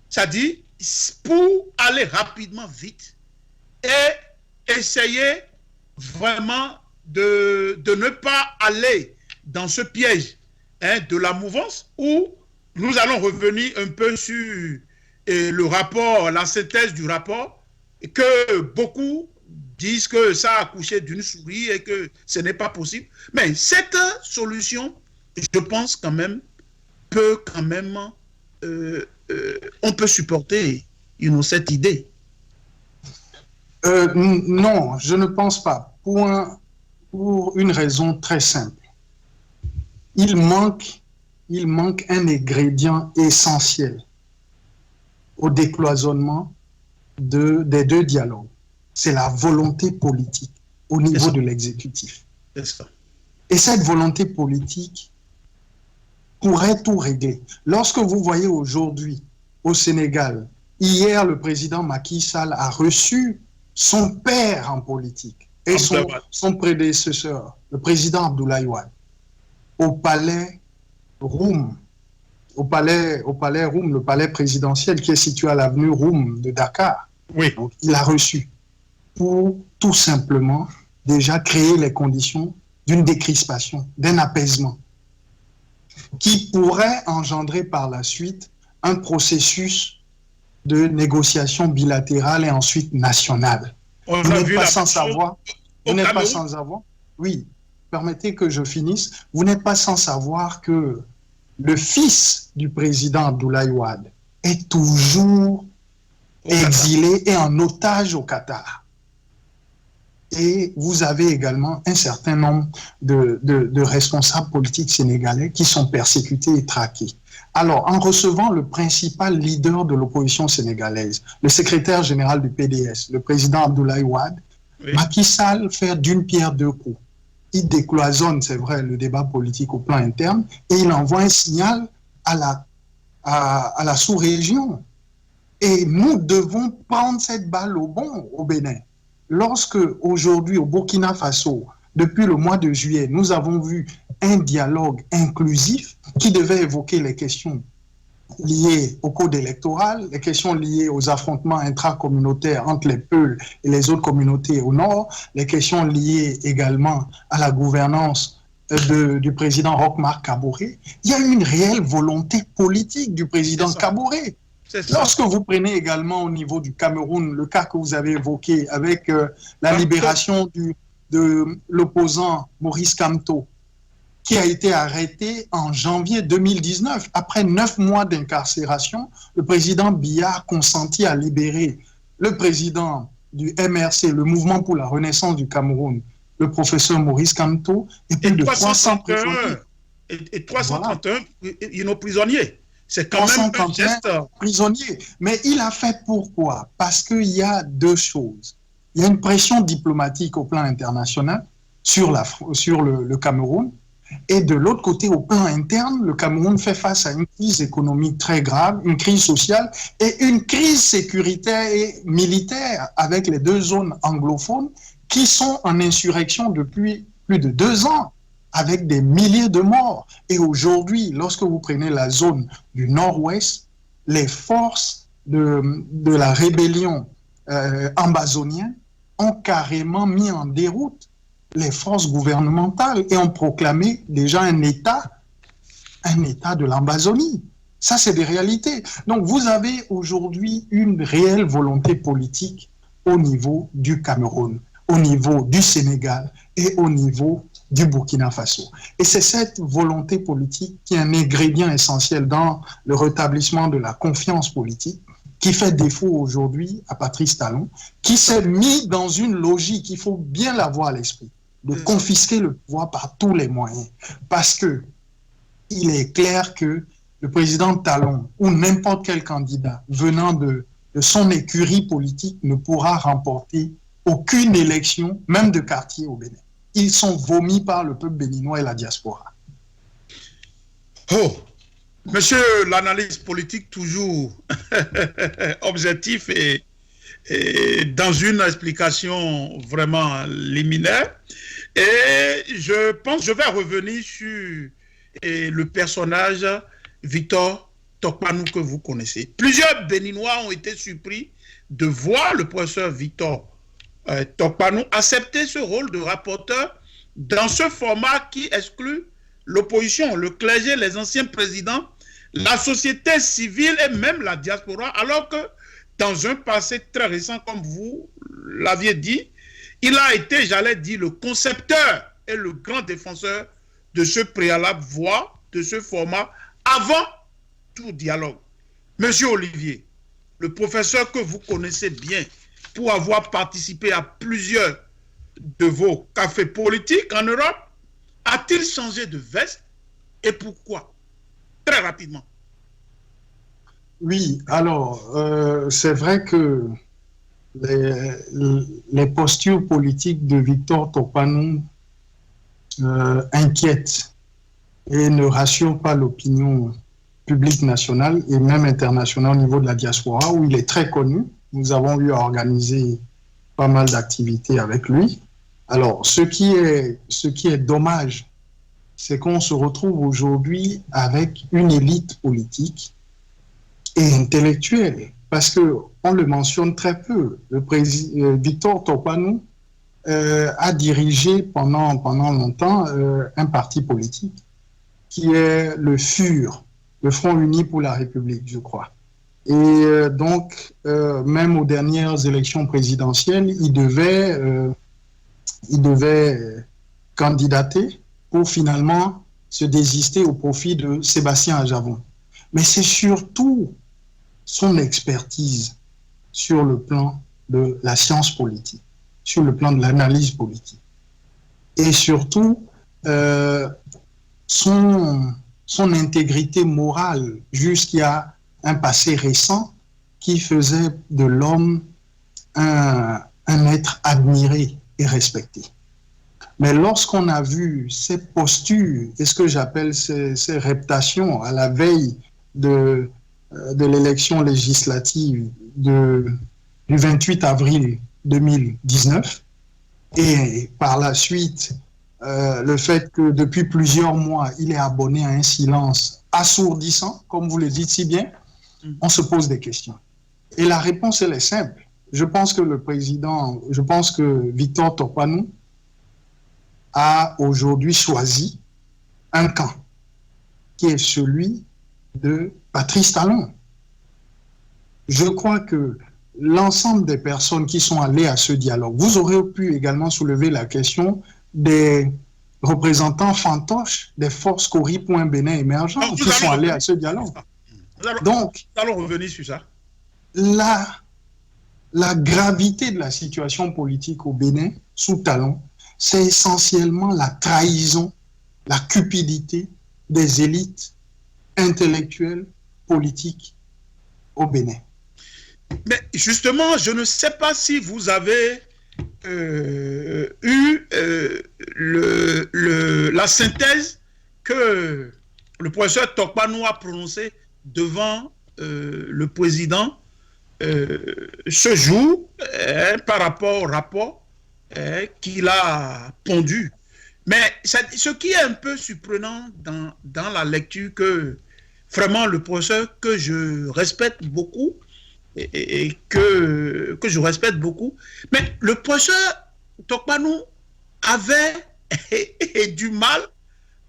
c'est-à-dire pour aller rapidement vite et essayer vraiment de ne pas aller dans ce piège de la mouvance où nous allons revenir un peu sur le rapport, la synthèse du rapport que beaucoup disent que ça a accouché d'une souris et que ce n'est pas possible. Mais cette solution, je pense quand même, on peut supporter cette idée. Non, je ne pense pas. Pour une raison très simple. Il manque un ingrédient essentiel au décloisonnement des deux dialogues. C'est la volonté politique au niveau de l'exécutif. Et cette volonté politique pourrait tout régler. Lorsque vous voyez aujourd'hui au Sénégal, hier le président Macky Sall a reçu son père en politique et son prédécesseur, le président Abdoulaye Wade, au palais Roum, le palais présidentiel qui est situé à l'avenue Roum de Dakar. Oui. Donc, il a reçu pour tout simplement déjà créer les conditions d'une décrispation, d'un apaisement qui pourrait engendrer par la suite un processus de négociation bilatérale et ensuite nationale. Vous n'êtes pas sans savoir. Vous n'êtes pas sans savoir. Oui, permettez que je finisse. Vous n'êtes pas sans savoir que le fils du président Abdoulaye Wade est toujours exilé et en otage au Qatar. Et vous avez également un certain nombre de responsables politiques sénégalais qui sont persécutés et traqués. Alors, en recevant le principal leader de l'opposition sénégalaise, le secrétaire général du PDS, le président Abdoulaye Wade, oui. Macky Sall fait d'une pierre deux coups. Il décloisonne, c'est vrai, le débat politique au plan interne et il envoie un signal à la sous-région. Et nous devons prendre cette balle au bond au Bénin. Lorsque, aujourd'hui, au Burkina Faso, depuis le mois de juillet, nous avons vu un dialogue inclusif qui devait évoquer les questions liées au code électoral, les questions liées aux affrontements intracommunautaires entre les Peuls et les autres communautés au nord, les questions liées également à la gouvernance du président Roch-Marc Kaboré. Il y a une réelle volonté politique du président Kaboré. Lorsque vous prenez également au niveau du Cameroun, le cas que vous avez évoqué avec la libération de l'opposant Maurice Kamto, qui a été arrêté en janvier 2019. Après 9 mois d'incarcération, le président Biya a consenti à libérer le président du MRC, le Mouvement pour la Renaissance du Cameroun, le professeur Maurice Kamto, et plus de 300 prisonniers. Et 331 prisonniers. C'est quand même un geste prisonniers. Mais il a fait pourquoi? Parce qu'il y a deux choses. Il y a une pression diplomatique au plan international sur le Cameroun. Et de l'autre côté, au plan interne, le Cameroun fait face à une crise économique très grave, une crise sociale et une crise sécuritaire et militaire avec les deux zones anglophones qui sont en insurrection depuis plus de 2 ans, avec des milliers de morts. Et aujourd'hui, lorsque vous prenez la zone du nord-ouest, les forces de la rébellion ambazonienne ont carrément mis en déroute les forces gouvernementales et ont proclamé déjà un État de l'Ambazonie. Ça, c'est des réalités. Donc, vous avez aujourd'hui une réelle volonté politique au niveau du Cameroun, au niveau du Sénégal et au niveau du Burkina Faso. Et c'est cette volonté politique qui est un ingrédient essentiel dans le rétablissement de la confiance politique qui fait défaut aujourd'hui à Patrice Talon, qui s'est mis dans une logique, il faut bien l'avoir à l'esprit, de confisquer le pouvoir par tous les moyens. Parce que il est clair que le président Talon ou n'importe quel candidat venant de son écurie politique ne pourra remporter aucune élection, même de quartier au Bénin. Ils sont vomis par le peuple béninois et la diaspora. Oh, monsieur l'analyste politique toujours objectif et dans une explication vraiment liminaire. Et je pense, je vais revenir sur le personnage Victor Tokpanou que vous connaissez. Plusieurs Béninois ont été surpris de voir le professeur Victor Tokpanou accepter ce rôle de rapporteur dans ce format qui exclut l'opposition, le clergé, les anciens présidents, la société civile et même la diaspora, alors que dans un passé très récent, comme vous l'aviez dit, Il a été, j'allais dire, le concepteur et le grand défenseur de ce préalable voix, de ce format, avant tout dialogue. Monsieur Olivier, le professeur que vous connaissez bien, pour avoir participé à plusieurs de vos cafés politiques en Europe, a-t-il changé de veste et pourquoi? Très rapidement. Oui, alors, c'est vrai que les postures politiques de Victor Tokpanou inquiètent et ne rassurent pas l'opinion publique nationale et même internationale au niveau de la diaspora, où il est très connu. Nous avons eu à organiser pas mal d'activités avec lui. Alors, ce qui est dommage, c'est qu'on se retrouve aujourd'hui avec une élite politique et intellectuelle, parce qu'on le mentionne très peu. Victor Tokpanou a dirigé pendant longtemps un parti politique qui est le FUR, le Front Uni pour la République, je crois. Et donc, même aux dernières élections présidentielles, il devait candidater pour finalement se désister au profit de Sébastien Ajavon. Mais c'est surtout son expertise sur le plan de la science politique, sur le plan de l'analyse politique. Et surtout, son intégrité morale jusqu'à un passé récent qui faisait de l'homme un être admiré et respecté. Mais lorsqu'on a vu ces postures et ce que j'appelle ces reptations à la veille de l'élection législative du 28 avril 2019, et par la suite, le fait que depuis plusieurs mois, il est abonné à un silence assourdissant, comme vous le dites si bien, on se pose des questions. Et la réponse, elle est simple. Je pense que Victor Tokpanou a aujourd'hui choisi un camp, qui est celui de Patrice Talon. Je crois que l'ensemble des personnes qui sont allées à ce dialogue, vous aurez pu également soulever la question des représentants fantoches des forces Cori.Bénin émergentes qui sont allés à ce dialogue. Donc, allons revenir sur ça. La gravité de la situation politique au Bénin, sous Talon, c'est essentiellement la trahison, la cupidité des élites intellectuelles, politiques au Bénin. Mais justement, je ne sais pas si vous avez eu la synthèse que le professeur Tokpanou a prononcée devant le président ce jour par rapport au rapport qu'il a pondu. Mais ce qui est un peu surprenant dans la lecture que vraiment le professeur que je respecte beaucoup et que je respecte beaucoup, mais le professeur Tokpanou avait du mal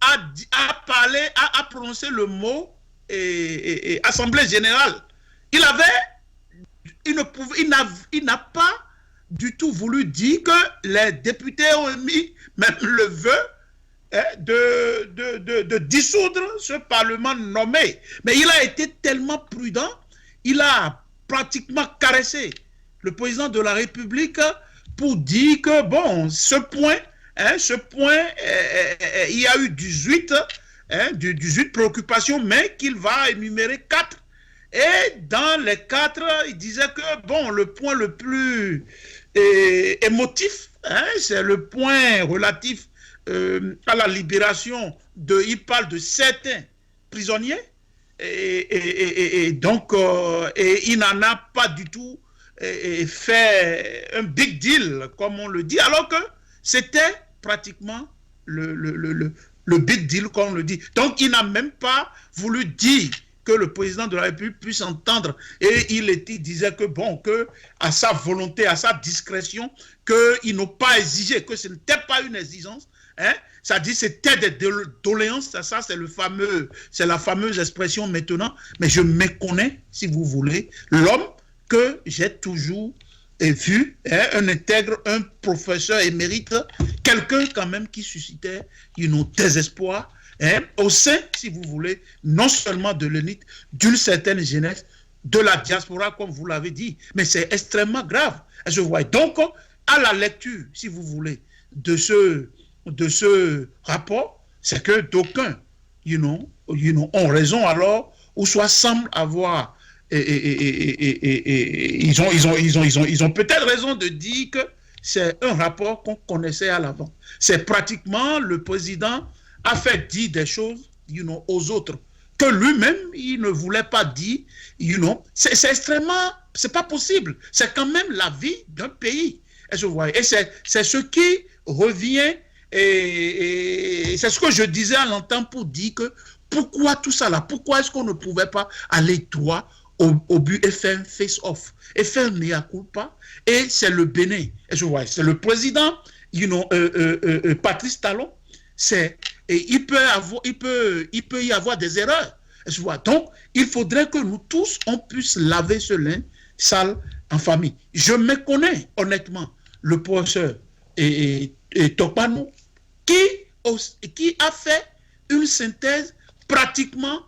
à parler, à prononcer le mot Assemblée générale. Il n'a pas du tout voulu dire que les députés ont émis même le vœu de dissoudre ce Parlement nommé. Mais il a été tellement prudent, il a pratiquement caressé le président de la République pour dire que, bon, ce point, il y a eu 18 préoccupations, mais qu'il va énumérer 4. Et dans les 4, il disait que, bon, le point le plus émotif, c'est le point relatif à la libération il parle de certains prisonniers, et donc il n'en a pas du tout fait un big deal, comme on le dit, alors que c'était pratiquement le big deal, comme on le dit. Donc il n'a même pas voulu dire que le président de la République puisse entendre, et il disait que bon, que à sa volonté, à sa discrétion, qu'ils n'ont pas exigé, que ce n'était pas une exigence, ça dit c'était des doléances, ça c'est la fameuse expression maintenant, mais je méconnais, si vous voulez, l'homme que j'ai toujours vu un intègre, un professeur émérite, quelqu'un quand même qui suscitait des espoirs au sein, si vous voulez, non seulement de l'élite, d'une certaine jeunesse, de la diaspora, comme vous l'avez dit, mais c'est extrêmement grave. Je vois. Donc, à la lecture, si vous voulez, de ce rapport, c'est que d'aucuns, ont raison alors, ou soit semblent avoir, ils ont peut-être raison de dire que c'est un rapport qu'on connaissait à l'avant. C'est pratiquement le président a fait dire des choses, aux autres que lui-même, il ne voulait pas dire, c'est extrêmement, c'est pas possible. C'est quand même la vie d'un pays. Et c'est ce qui revient, et c'est ce que je disais à l'entame pour dire que pourquoi tout ça là, pourquoi est-ce qu'on ne pouvait pas aller droit au but et faire un face-off, et faire un mea culpa, et c'est le Bénin. Et c'est le président, Patrice Talon, il peut y avoir des erreurs. Donc, il faudrait que nous tous, on puisse laver ce linge sale en famille. Je me connais, honnêtement, le professeur Tokpanou, qui a fait une synthèse pratiquement,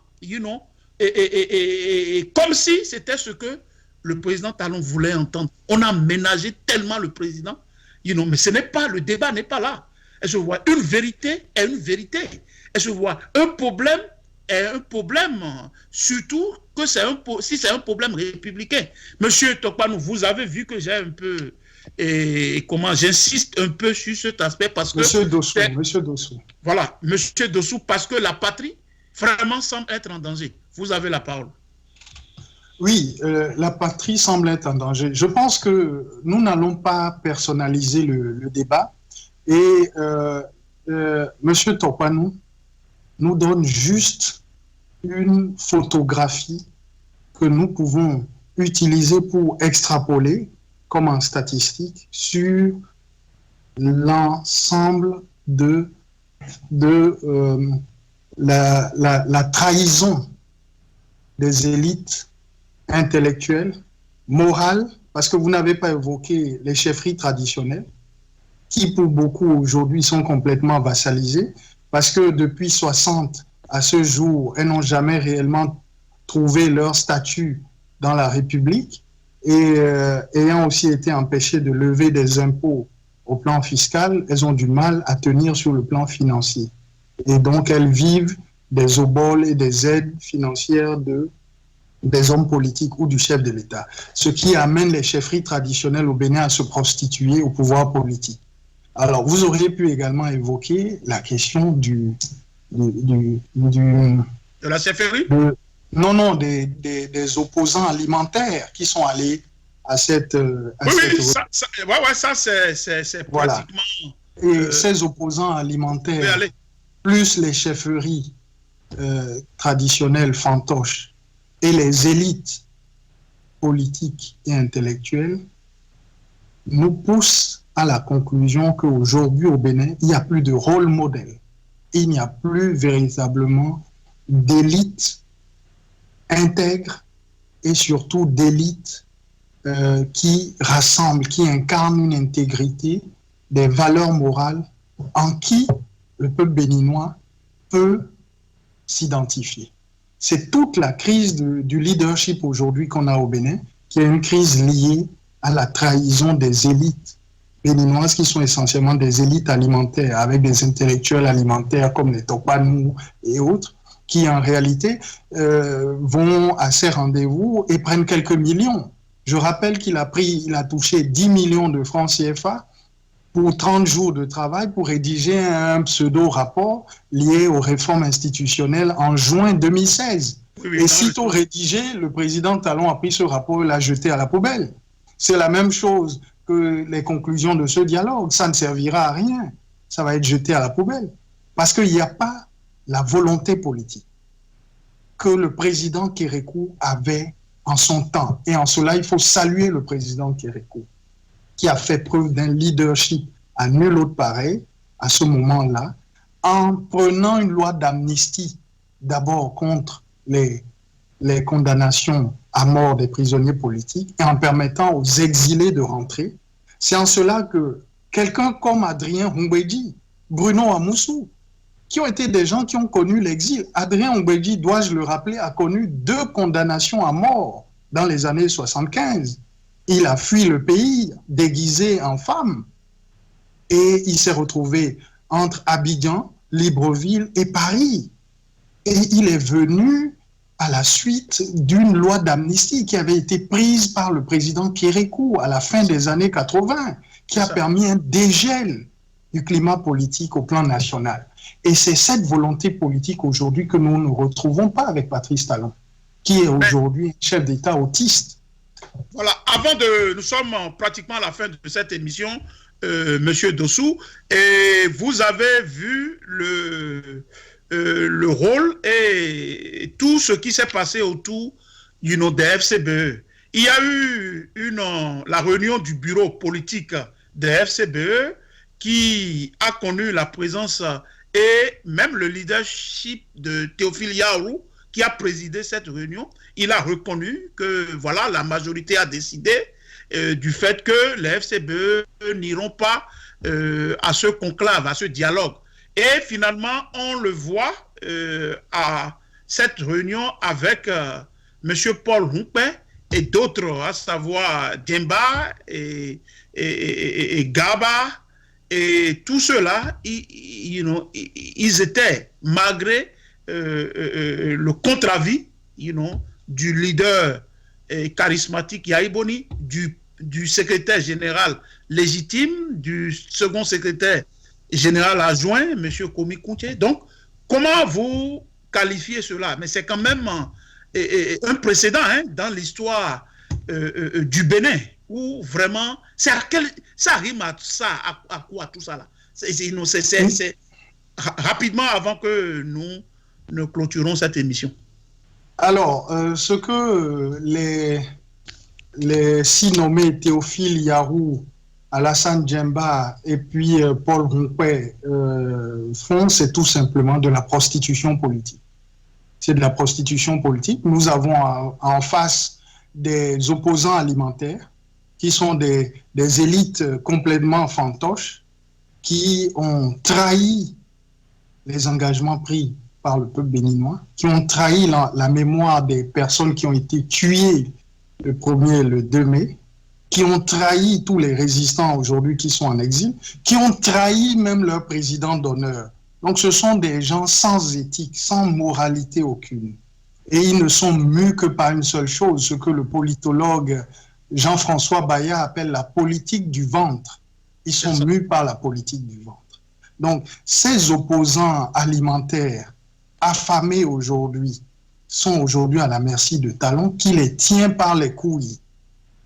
comme si c'était ce que le président Talon voulait entendre. On a ménagé tellement le président, mais ce n'est pas, le débat n'est pas là. Et je vois, une vérité est une vérité. Et je vois, un problème est un problème, surtout que si c'est un problème républicain. Monsieur Tokpanou, vous avez vu que j'ai un peu, j'insiste un peu sur cet aspect parce que... Monsieur Dossou. Voilà, Monsieur Dossou, parce que la patrie vraiment semble être en danger. Vous avez la parole. Oui, la patrie semble être en danger. Je pense que nous n'allons pas personnaliser le débat. Et M. Tokpanou nous donne juste une photographie que nous pouvons utiliser pour extrapoler comme en statistique sur l'ensemble de la trahison des élites intellectuelles, morales, parce que vous n'avez pas évoqué les chefferies traditionnelles, qui pour beaucoup aujourd'hui sont complètement vassalisées, parce que depuis 60 à ce jour, elles n'ont jamais réellement trouvé leur statut dans la République, et ayant aussi été empêchées de lever des impôts au plan fiscal, elles ont du mal à tenir sur le plan financier. Et donc elles vivent des oboles et des aides financières des hommes politiques ou du chef de l'État, ce qui amène les chefferies traditionnelles au Bénin à se prostituer au pouvoir politique. Alors, vous auriez pu également évoquer la question de la chefferie? Non, des opposants alimentaires qui sont allés à cette... ça c'est voilà. Pratiquement... Et ces opposants alimentaires, plus les chefferies traditionnelles fantoches et les élites politiques et intellectuelles, nous poussent à la conclusion qu'aujourd'hui au Bénin, il n'y a plus de rôle modèle. Il n'y a plus véritablement d'élite intègre et surtout d'élite qui rassemble, qui incarne une intégrité, des valeurs morales en qui le peuple béninois peut s'identifier. C'est toute la crise du leadership aujourd'hui qu'on a au Bénin, qui est une crise liée à la trahison des élites béninoises qui sont essentiellement des élites alimentaires, avec des intellectuels alimentaires comme les Tokpanou et autres, qui en réalité vont à ces rendez-vous et prennent quelques millions. Je rappelle qu'il a touché 10 millions de francs CFA pour 30 jours de travail pour rédiger un pseudo-rapport lié aux réformes institutionnelles en juin 2016. Et sitôt rédigé, le président Talon a pris ce rapport et l'a jeté à la poubelle. C'est la même chose que les conclusions de ce dialogue. Ça ne servira à rien. Ça va être jeté à la poubelle. Parce qu'il n'y a pas la volonté politique que le président Kérékou avait en son temps. Et en cela, il faut saluer le président Kérékou, qui a fait preuve d'un leadership à nul autre pareil à ce moment-là, en prenant une loi d'amnistie, d'abord contre les condamnations à mort des prisonniers politiques et en permettant aux exilés de rentrer. C'est en cela que quelqu'un comme Adrien Humbedi, Bruno Amoussou, qui ont été des gens qui ont connu l'exil. Adrien Humbedi, dois-je le rappeler, a connu 2 condamnations à mort dans les années 75. Il a fui le pays déguisé en femme et il s'est retrouvé entre Abidjan, Libreville et Paris. Et il est venu à la suite d'une loi d'amnistie qui avait été prise par le président Kérékou à la fin des années 80, qui a permis un dégel du climat politique au plan national. Et c'est cette volonté politique aujourd'hui que nous ne retrouvons pas avec Patrice Talon, qui est aujourd'hui chef d'État autiste. Voilà, nous sommes pratiquement à la fin de cette émission, Monsieur Dossou, et vous avez vu le rôle et tout ce qui s'est passé autour des FCBE. Il y a eu la réunion du bureau politique des FCBE qui a connu la présence et même le leadership de Théophile Yarou qui a présidé cette réunion. Il a reconnu que voilà, la majorité a décidé du fait que les FCBE n'iront pas à ce conclave, à ce dialogue. Et finalement, on le voit à cette réunion avec M. Paul Humpé et d'autres, à savoir Djemba et Gaba, et tout cela, ils étaient, malgré le contre-avis du leader charismatique Yaïboni, du secrétaire général légitime, du second secrétaire général adjoint, M. Komi Kounché. Donc, comment vous qualifiez cela? Mais c'est quand même un précédent dans l'histoire du Bénin, où vraiment, ça rime à ça, à quoi tout ça là? C'est rapidement avant que nous ne clôturons cette émission. Alors, ce que les 6 nommés Théophile Yarou, Alassane Djemba et puis Paul Humpé font, c'est tout simplement de la prostitution politique. C'est de la prostitution politique. Nous avons en face des opposants alimentaires qui sont des élites complètement fantoches qui ont trahi les engagements pris par le peuple béninois, qui ont trahi la mémoire des personnes qui ont été tuées le 1er et le 2 mai, qui ont trahi tous les résistants aujourd'hui qui sont en exil, qui ont trahi même leur président d'honneur. Donc ce sont des gens sans éthique, sans moralité aucune. Et ils ne sont mus que par une seule chose, ce que le politologue Jean-François Bayat appelle la politique du ventre. Ils sont mus par la politique du ventre. Donc ces opposants alimentaires affamés aujourd'hui sont aujourd'hui à la merci de Talon qui les tient par les couilles.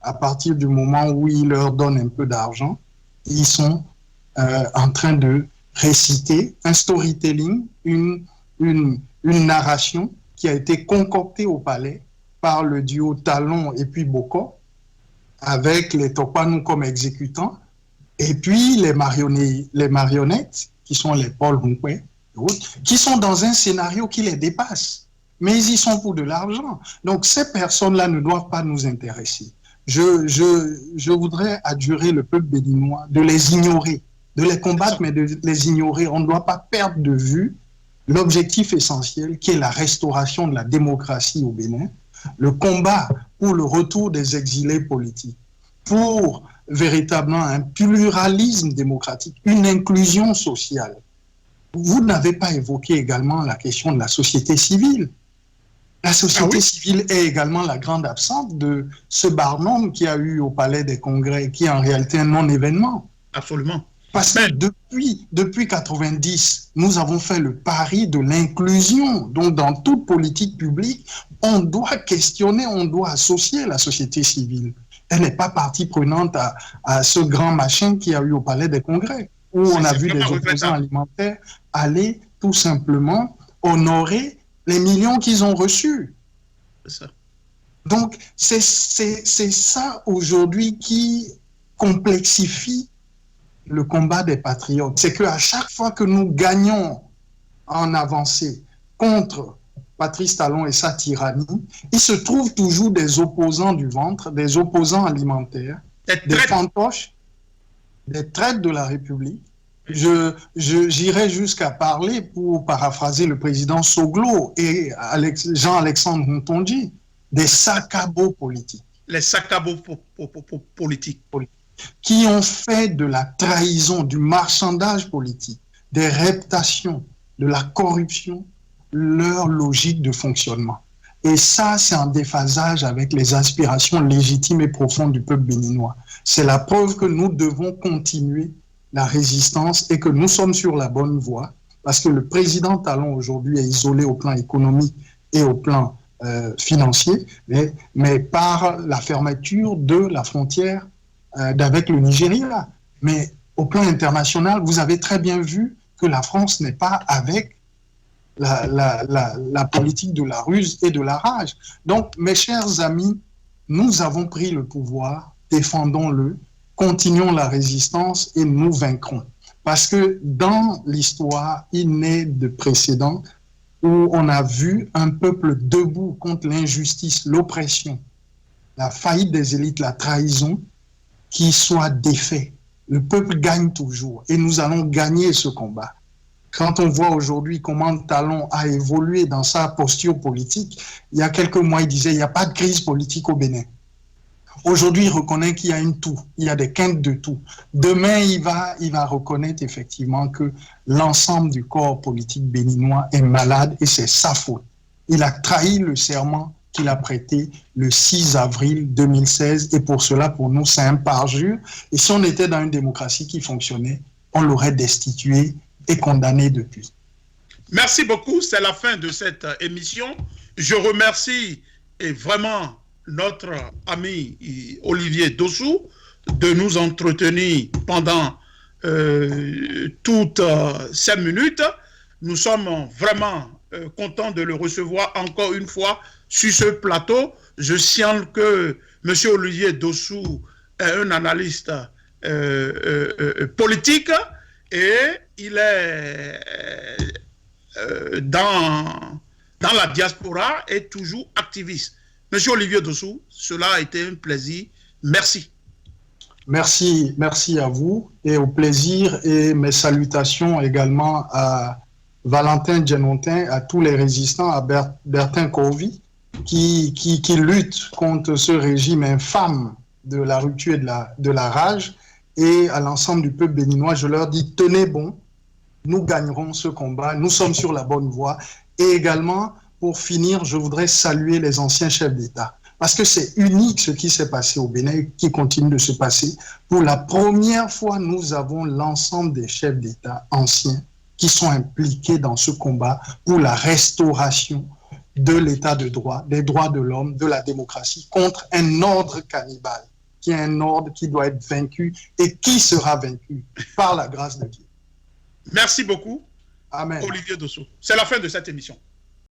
À partir du moment où il leur donne un peu d'argent, ils sont en train de réciter un storytelling, une narration qui a été concoctée au palais par le duo Talon et puis Boko, avec les Topanou comme exécutants, et puis les marionnettes, qui sont les Paul Humpé, qui sont dans un scénario qui les dépasse. Mais ils y sont pour de l'argent. Donc ces personnes-là ne doivent pas nous intéresser. Je voudrais adjurer le peuple béninois de les ignorer, de les combattre, mais de les ignorer. On ne doit pas perdre de vue l'objectif essentiel qui est la restauration de la démocratie au Bénin, le combat pour le retour des exilés politiques, pour véritablement un pluralisme démocratique, une inclusion sociale. Vous n'avez pas évoqué également la question de la société civile. La société civile est également la grande absente de ce barnum qu'il y a eu au Palais des Congrès, qui est en réalité un non-événement. Absolument. Parce que depuis 90, nous avons fait le pari de l'inclusion. Donc, dans toute politique publique, on doit questionner, on doit associer la société civile. Elle n'est pas partie prenante à ce grand machin qu'il y a eu au Palais des Congrès, où on a vu des opposants alimentaires aller tout simplement honorer les millions qu'ils ont reçus. C'est ça. Donc, c'est ça aujourd'hui qui complexifie le combat des patriotes. C'est qu'à chaque fois que nous gagnons en avancée contre Patrice Talon et sa tyrannie, il se trouve toujours des opposants du ventre, des opposants alimentaires, des fantoches, des traîtres de la République. J'irais jusqu'à parler, pour paraphraser le président Soglo et Jean-Alexandre Ntonji, des saccabots politiques. Les saccabots politiques. Qui ont fait de la trahison, du marchandage politique, des reptations, de la corruption, leur logique de fonctionnement. Et ça, c'est en déphasage avec les aspirations légitimes et profondes du peuple béninois. C'est la preuve que nous devons continuer la résistance et que nous sommes sur la bonne voie, parce que le président Talon aujourd'hui est isolé au plan économique et au plan financier, mais par la fermeture de la frontière avec le Nigeria. Mais au plan international, vous avez très bien vu que la France n'est pas avec la politique de la ruse et de la rage. Donc, mes chers amis, nous avons pris le pouvoir, défendons-le, continuons la résistance et nous vaincrons. Parce que dans l'histoire, il n'est de précédent où on a vu un peuple debout contre l'injustice, l'oppression, la faillite des élites, la trahison, qui soit défait. Le peuple gagne toujours et nous allons gagner ce combat. Quand on voit aujourd'hui comment Talon a évolué dans sa posture politique, il y a quelques mois, il disait il n'y a pas de crise politique au Bénin. Aujourd'hui, il reconnaît qu'il y a une toux, il y a des quintes de tout. Demain, il va reconnaître effectivement que l'ensemble du corps politique béninois est malade et c'est sa faute. Il a trahi le serment qu'il a prêté le 6 avril 2016 et pour cela, pour nous, c'est un parjure. Et si on était dans une démocratie qui fonctionnait, on l'aurait destitué et condamné depuis. Merci beaucoup, c'est la fin de cette émission. Je remercie vraiment notre ami Olivier Dossou de nous entretenir pendant toutes 5 minutes. Nous sommes vraiment contents de le recevoir encore une fois sur ce plateau. Je signale que M. Olivier Dossou est un analyste politique et il est dans la diaspora et toujours activiste. Monsieur Olivier Dossou, cela a été un plaisir. Merci. Merci à vous et au plaisir et mes salutations également à Valentin Djenontin, à tous les résistants, à Bertin Corvi qui luttent contre ce régime infâme de la rupture et de la rage et à l'ensemble du peuple béninois. Je leur dis tenez bon, nous gagnerons ce combat, nous sommes sur la bonne voie et également pour finir, je voudrais saluer les anciens chefs d'État. Parce que c'est unique ce qui s'est passé au Bénin et qui continue de se passer. Pour la première fois, nous avons l'ensemble des chefs d'État anciens qui sont impliqués dans ce combat pour la restauration de l'état de droit, des droits de l'homme, de la démocratie, contre un ordre cannibale, qui est un ordre qui doit être vaincu et qui sera vaincu par la grâce de Dieu. Merci beaucoup, Amen. Olivier Dossou. C'est la fin de cette émission.